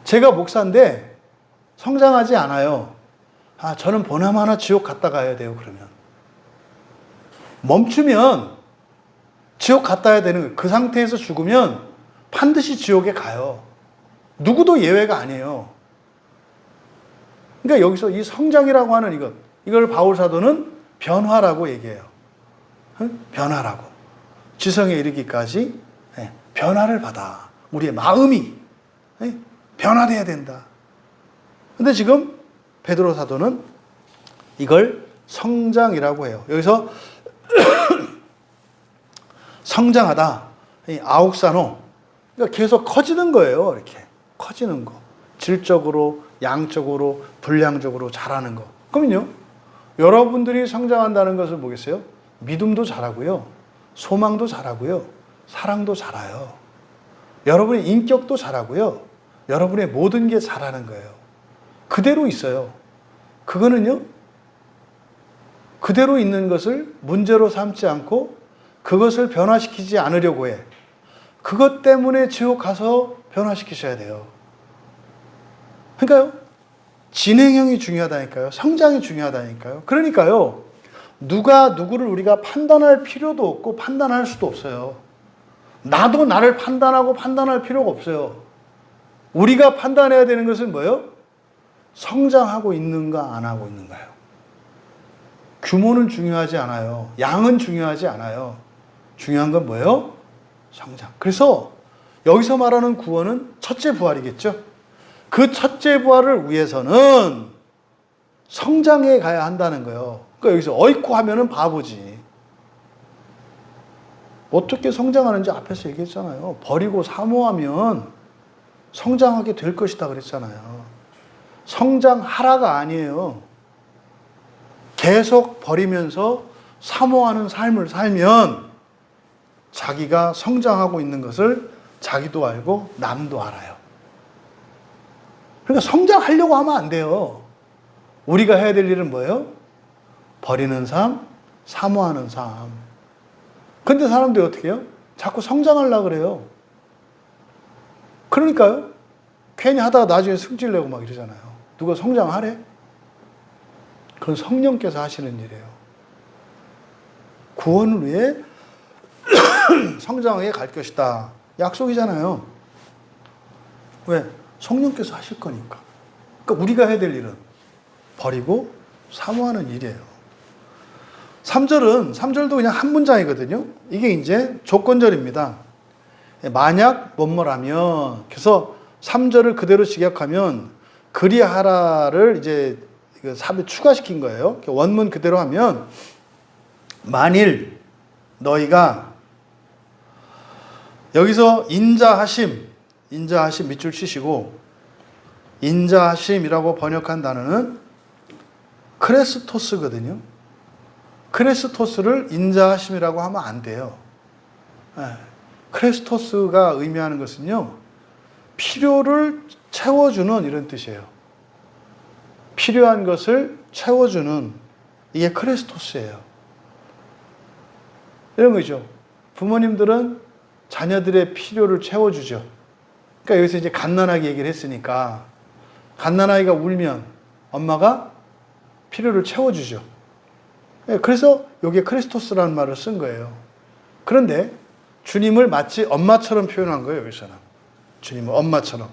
제가 목사인데 성장하지 않아요. 저는 보나마나 지옥 갔다 가야 돼요, 그러면. 멈추면 지옥 갔다 가야 되는 거예요. 그 상태에서 죽으면 반드시 지옥에 가요. 누구도 예외가 아니에요. 그러니까 여기서 이 성장이라고 하는 이걸 바울 사도는 변화라고 얘기해요. 변화라고. 지성에 이르기까지 변화를 받아. 우리의 마음이 변화돼야 된다. 근데 지금 베드로 사도는 이걸 성장이라고 해요. 여기서 성장하다, 아옥사노, 그러니까 계속 커지는 거예요. 이렇게 커지는 거, 질적으로, 양적으로, 분량적으로 자라는 거. 그러면요, 여러분들이 성장한다는 것은 뭐겠어요? 믿음도 자라고요, 소망도 자라고요, 사랑도 자라요. 여러분의 인격도 자라고요, 여러분의 모든 게 자라는 거예요. 그대로 있어요. 그거는요, 그대로 있는 것을 문제로 삼지 않고 그것을 변화시키지 않으려고 해. 그것 때문에 지옥 가서 변화시키셔야 돼요. 그러니까요, 진행형이 중요하다니까요. 성장이 중요하다니까요. 그러니까요, 누가 누구를 우리가 판단할 필요도 없고 판단할 수도 없어요. 나도 나를 판단하고 판단할 필요가 없어요. 우리가 판단해야 되는 것은 뭐예요? 성장하고 있는가 안 하고 있는가요. 규모는 중요하지 않아요. 양은 중요하지 않아요. 중요한 건 뭐예요? 성장. 그래서 여기서 말하는 구원은 첫째 부활이겠죠. 그 첫째 부활을 위해서는 성장해 가야 한다는 거예요. 그러니까 여기서 어이쿠 하면은 바보지. 어떻게 성장하는지 앞에서 얘기했잖아요. 버리고 사모하면 성장하게 될 것이다 그랬잖아요. 성장하라가 아니에요. 계속 버리면서 사모하는 삶을 살면 자기가 성장하고 있는 것을 자기도 알고 남도 알아요. 그러니까 성장하려고 하면 안 돼요. 우리가 해야 될 일은 뭐예요? 버리는 삶, 사모하는 삶. 근데 사람들이 어떻게 해요? 자꾸 성장하려고 그래요. 그러니까요. 괜히 하다가 나중에 승질내고 막 이러잖아요. 누가 성장하래? 그건 성령께서 하시는 일이에요. 구원을 위해 성장하게 갈 것이다. 약속이잖아요. 왜? 성령께서 하실 거니까. 그러니까 우리가 해야 될 일은 버리고 사모하는 일이에요. 3절도 그냥 한 문장이거든요. 이게 이제 조건절입니다. 만약 뭐뭐라면, 그래서 3절을 그대로 직역하면 그리하라를 이제 삽입 추가시킨 거예요. 원문 그대로 하면 만일 너희가 여기서 인자하심 밑줄 치시고 인자하심이라고 번역한 단어는 크레스토스거든요. 크레스토스를 인자하심이라고 하면 안 돼요. 크레스토스가 의미하는 것은요, 필요를 채워주는 이런 뜻이에요. 필요한 것을 채워주는, 이게 크레스토스예요. 이런 거죠. 부모님들은 자녀들의 필요를 채워주죠. 그러니까 여기서 이제 갓난아기 얘기를 했으니까 갓난아이가 울면 엄마가 필요를 채워주죠. 그래서 여기에 크리스토스라는 말을 쓴 거예요. 그런데 주님을 마치 엄마처럼 표현한 거예요, 여기서는. 주님을 엄마처럼.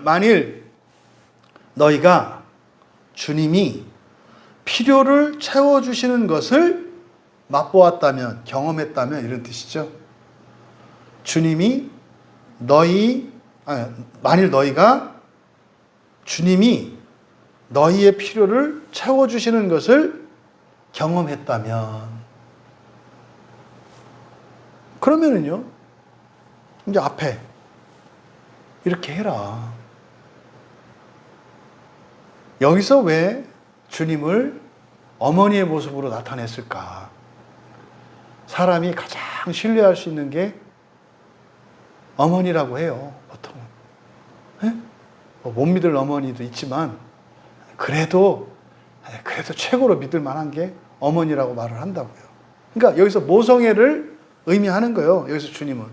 만일 너희가 주님이 필요를 채워주시는 것을 맛보았다면, 경험했다면 이런 뜻이죠. 만일 너희가 주님이 너희의 필요를 채워주시는 것을 경험했다면, 그러면은요, 이제 앞에 이렇게 해라. 여기서 왜 주님을 어머니의 모습으로 나타냈을까? 사람이 가장 신뢰할 수 있는 게 어머니라고 해요, 보통은. 못 믿을 어머니도 있지만, 그래도 최고로 믿을 만한 게 어머니라고 말을 한다고요. 그러니까 여기서 모성애를 의미하는 거예요, 여기서 주님은.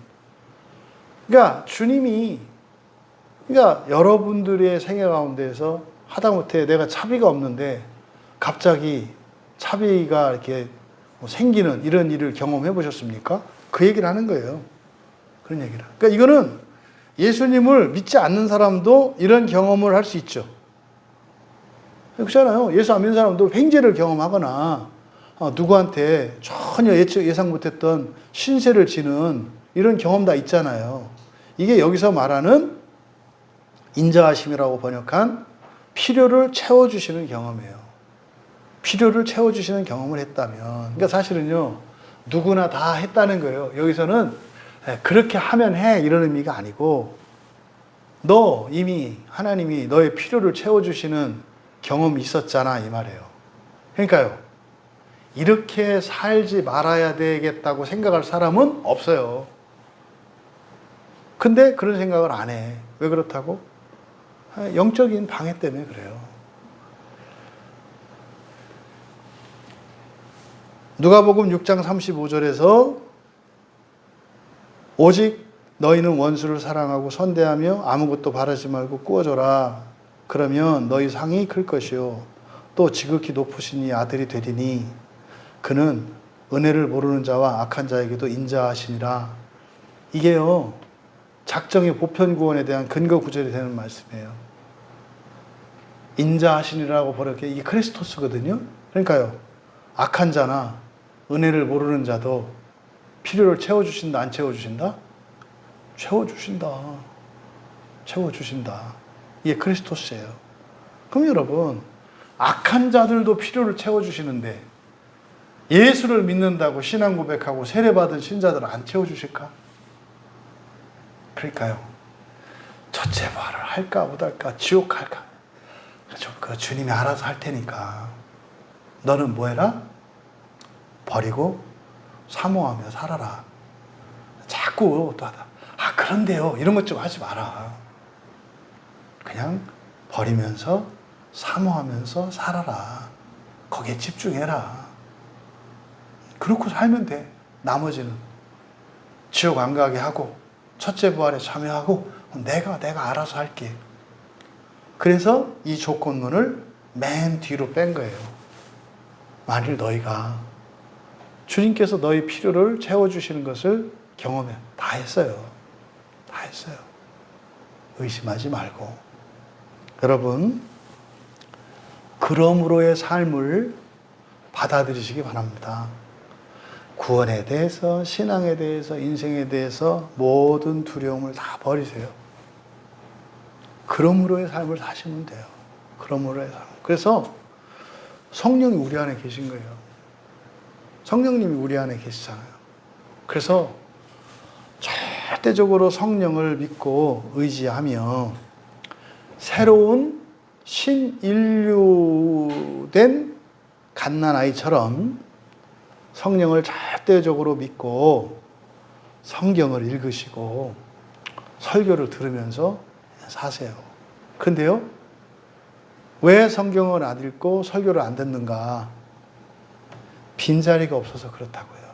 그러니까 주님이, 여러분들의 생애 가운데에서 하다못해 내가 차비가 없는데 갑자기 차비가 이렇게 생기는 이런 일을 경험해 보셨습니까? 그 얘기를 하는 거예요. 그런 얘기를. 그러니까 이거는 예수님을 믿지 않는 사람도 이런 경험을 할 수 있죠. 그렇잖아요. 예수 안 믿는 사람도 횡재를 경험하거나 누구한테 전혀 예상 못했던 신세를 지는 이런 경험 다 있잖아요. 이게 여기서 말하는 인자하심이라고 번역한 필요를 채워주시는 경험이에요. 필요를 채워주시는 경험을 했다면, 그러니까 사실은요, 누구나 다 했다는 거예요. 여기서는 그렇게 하면 해 이런 의미가 아니고, 너 이미 하나님이 너의 필요를 채워주시는 경험이 있었잖아 이 말이에요. 그러니까요, 이렇게 살지 말아야 되겠다고 생각할 사람은 없어요. 근데 그런 생각을 안 해. 왜 그렇다고? 영적인 방해 때문에 그래요. 누가복음 6장 35절에서 오직 너희는 원수를 사랑하고 선대하며 아무것도 바라지 말고 꾸어줘라. 그러면 너희 상이 클 것이요 또 지극히 높으신 이 아들이 되리니 그는 은혜를 모르는 자와 악한 자에게도 인자하시니라. 이게요, 작정의 보편 구원에 대한 근거 구절이 되는 말씀이에요. 인자하시니라고 번역해, 이게 크리스토스거든요. 그러니까요, 악한 자나 은혜를 모르는 자도 필요를 채워주신다, 안 채워주신다? 채워주신다. 채워주신다. 이게 크리스토스예요. 그럼 여러분, 악한 자들도 필요를 채워주시는데 예수를 믿는다고 신앙 고백하고 세례받은 신자들은 안 채워주실까? 그러니까요, 첫째 부활을 할까 못할까, 지옥 갈까, 그 주님이 알아서 할 테니까 너는 뭐 해라? 버리고 사모하며 살아라. 자꾸 또 하다, 그런데요, 이런 것 좀 하지 마라. 그냥 버리면서 사모하면서 살아라. 거기에 집중해라. 그렇고 살면 돼. 나머지는 지옥 안 가게 하고 첫째 부활에 참여하고 내가 알아서 할게. 그래서 이 조건문을 맨 뒤로 뺀 거예요. 만일 너희가 주님께서 너희 필요를 채워주시는 것을 경험해. 다 했어요. 다 했어요. 의심하지 말고. 여러분, 그러므로의 삶을 받아들이시기 바랍니다. 구원에 대해서, 신앙에 대해서, 인생에 대해서 모든 두려움을 다 버리세요. 그러므로의 삶을 사시면 돼요. 그러므로의 삶. 그래서 성령이 우리 안에 계신 거예요. 성령님이 우리 안에 계시잖아요. 그래서 절대적으로 성령을 믿고 의지하며 새로운 신인류된 갓난아이처럼 성령을 절대적으로 믿고 성경을 읽으시고 설교를 들으면서 사세요. 근데요, 왜 성경을 안 읽고 설교를 안 듣는가? 빈자리가 없어서 그렇다고요.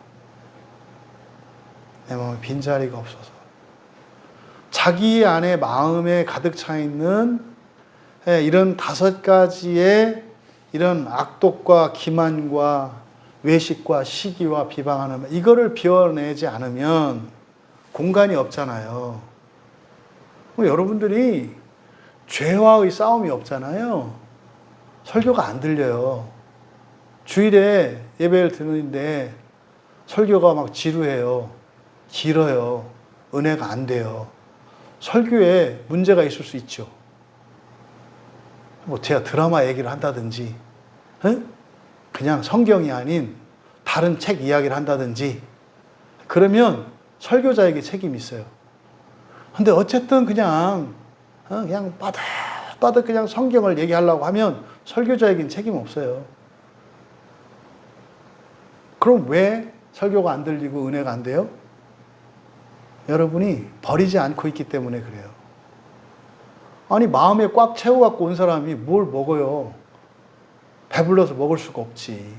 내 마음에 빈자리가 없어서. 자기 안에 마음에 가득 차 있는 이런 5가지의 이런 악독과 기만과 외식과 시기와 비방하는 이거를 비워내지 않으면 공간이 없잖아요. 여러분들이 죄와의 싸움이 없잖아요. 설교가 안 들려요. 주일에 예배를 드는데 설교가 막 지루해요. 길어요. 은혜가 안 돼요. 설교에 문제가 있을 수 있죠. 뭐 제가 드라마 얘기를 한다든지, 그냥 성경이 아닌 다른 책 이야기를 한다든지, 그러면 설교자에게 책임이 있어요. 근데 어쨌든 그냥 빠듯빠듯 그냥 성경을 얘기하려고 하면 설교자에겐 책임 없어요. 그럼 왜 설교가 안 들리고 은혜가 안 돼요? 여러분이 버리지 않고 있기 때문에 그래요. 아니, 마음에 꽉 채워갖고 온 사람이 뭘 먹어요? 배불러서 먹을 수가 없지.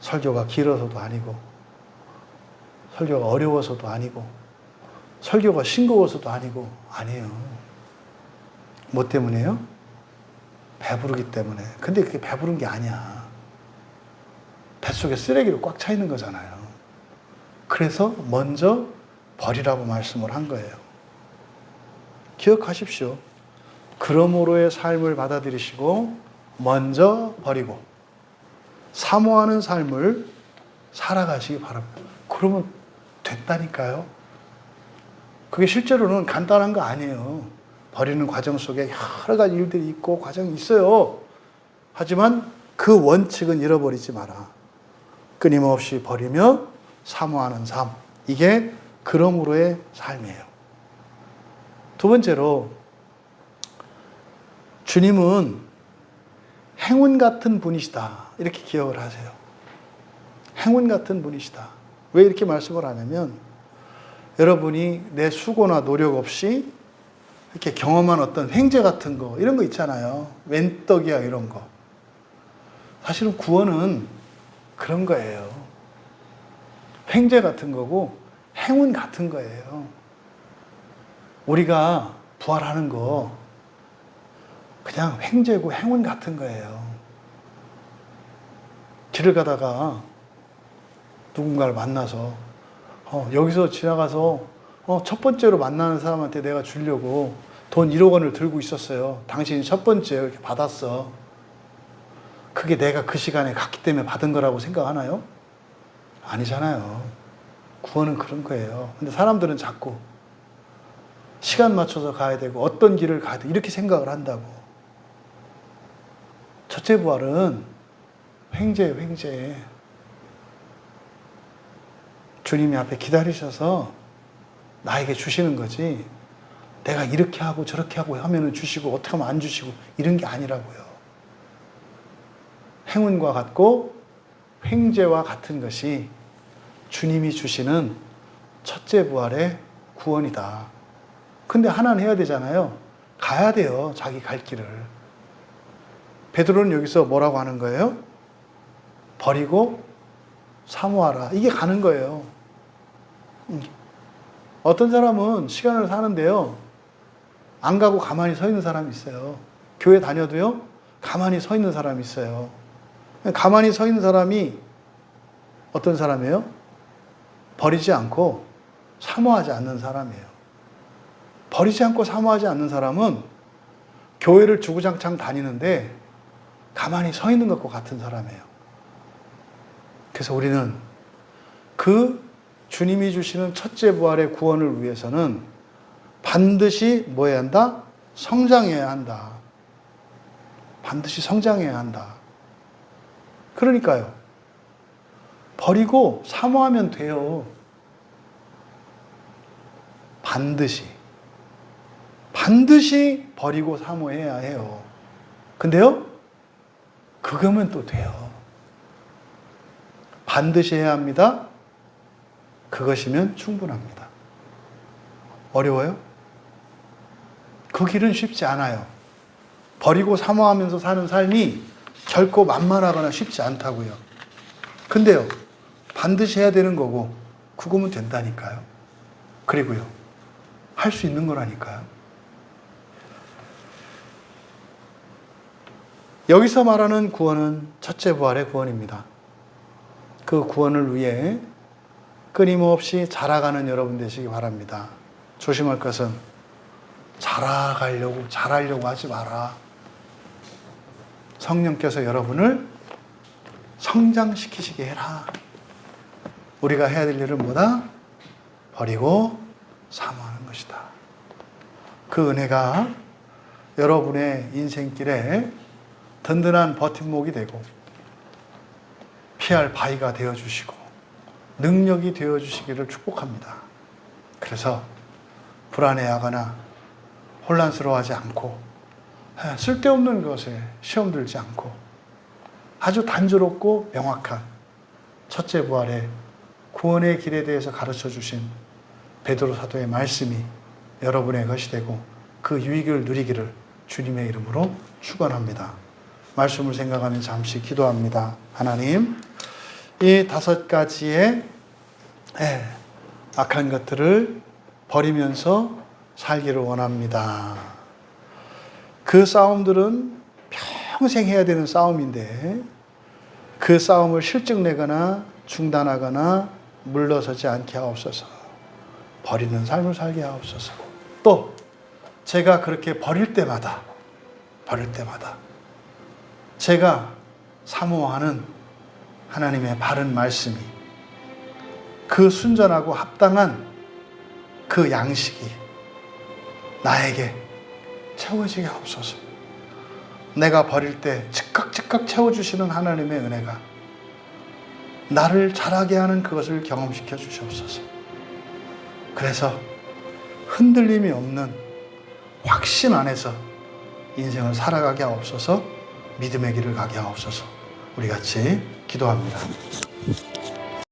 설교가 길어서도 아니고, 설교가 어려워서도 아니고, 설교가 싱거워서도 아니고, 아니에요. 뭐 때문에요? 배부르기 때문에. 근데 그게 배부른 게 아니야. 뱃속에 쓰레기로 꽉 차 있는 거잖아요. 그래서 먼저 버리라고 말씀을 한 거예요. 기억하십시오. 그러므로의 삶을 받아들이시고 먼저 버리고 사모하는 삶을 살아가시기 바랍니다. 그러면 됐다니까요. 그게 실제로는 간단한 거 아니에요. 버리는 과정 속에 여러 가지 일들이 있고 과정이 있어요. 하지만 그 원칙은 잃어버리지 마라. 끊임없이 버리며 사모하는 삶. 이게 그러므로의 삶이에요. 두 번째로, 주님은 행운 같은 분이시다. 이렇게 기억을 하세요. 행운 같은 분이시다. 왜 이렇게 말씀을 하냐면, 여러분이 내 수고나 노력 없이 이렇게 경험한 어떤 횡재 같은 거, 이런 거 있잖아요. 웬떡이야, 이런 거. 사실은 구원은 그런 거예요. 횡재 같은 거고, 행운 같은 거예요. 우리가 부활하는 거, 그냥 횡재고 행운 같은 거예요. 길을 가다가 누군가를 만나서, 여기서 지나가서, 첫 번째로 만나는 사람한테 내가 주려고 돈 1억 원을 들고 있었어요. 당신이 첫 번째 이렇게 받았어. 그게 내가 그 시간에 갔기 때문에 받은 거라고 생각하나요? 아니잖아요. 구원은 그런 거예요. 근데 사람들은 자꾸 시간 맞춰서 가야 되고 어떤 길을 가야 돼 이렇게 생각을 한다고. 첫째 부활은 횡재. 주님이 앞에 기다리셔서 나에게 주시는 거지, 내가 이렇게 하고 저렇게 하고 하면은 주시고 어떻게 하면 안 주시고 이런 게 아니라고요. 행운과 같고 횡재와 같은 것이 주님이 주시는 첫째 부활의 구원이다. 근데 하나는 해야 되잖아요. 가야 돼요. 자기 갈 길을. 베드로는 여기서 뭐라고 하는 거예요? 버리고 사모하라. 이게 가는 거예요. 어떤 사람은 시간을 사는데요. 안 가고 가만히 서 있는 사람이 있어요. 교회 다녀도요. 가만히 서 있는 사람이 있어요. 가만히 서 있는 사람이 어떤 사람이에요? 버리지 않고 사모하지 않는 사람이에요. 버리지 않고 사모하지 않는 사람은 교회를 주구장창 다니는데 가만히 서 있는 것과 같은 사람이에요. 그래서 우리는 그 주님이 주시는 첫째 부활의 구원을 위해서는 반드시 뭐 해야 한다? 성장해야 한다. 반드시 성장해야 한다. 그러니까요. 버리고 사모하면 돼요. 반드시 버리고 사모해야 해요. 근데요, 그거면 또 돼요. 반드시 해야 합니다. 그것이면 충분합니다. 어려워요? 그 길은 쉽지 않아요. 버리고 사모하면서 사는 삶이 결코 만만하거나 쉽지 않다고요. 근데요, 반드시 해야 되는 거고, 그거면 된다니까요. 그리고요, 할 수 있는 거라니까요. 여기서 말하는 구원은 첫째 부활의 구원입니다. 그 구원을 위해 끊임없이 자라가는 여러분 되시기 바랍니다. 조심할 것은 잘하려고 하지 마라. 성령께서 여러분을 성장시키시게 해라. 우리가 해야 될 일은 뭐다? 버리고 사모하는 것이다. 그 은혜가 여러분의 인생길에 든든한 버팀목이 되고 피할 바위가 되어주시고 능력이 되어주시기를 축복합니다. 그래서 불안해하거나 혼란스러워하지 않고 쓸데없는 것에 시험 들지 않고 아주 단조롭고 명확한 첫째 부활의 구원의 길에 대해서 가르쳐 주신 베드로 사도의 말씀이 여러분의 것이 되고 그 유익을 누리기를 주님의 이름으로 축원합니다. 말씀을 생각하며 잠시 기도합니다. 하나님, 이 5가지의 악한 것들을 버리면서 살기를 원합니다. 그 싸움들은 평생 해야 되는 싸움인데 그 싸움을 실증내거나 중단하거나 물러서지 않게 하옵소서. 버리는 삶을 살게 하옵소서. 또 제가 그렇게 버릴 때마다 제가 사모하는 하나님의 바른 말씀이 그 순전하고 합당한 그 양식이 나에게 채워지게 하옵소서. 내가 버릴 때 즉각 채워주시는 하나님의 은혜가 나를 자라게 하는 그것을 경험시켜 주시옵소서. 그래서 흔들림이 없는 확신 안에서 인생을 살아가게 하옵소서. 믿음의 길을 가게 하옵소서. 우리 같이 기도합니다.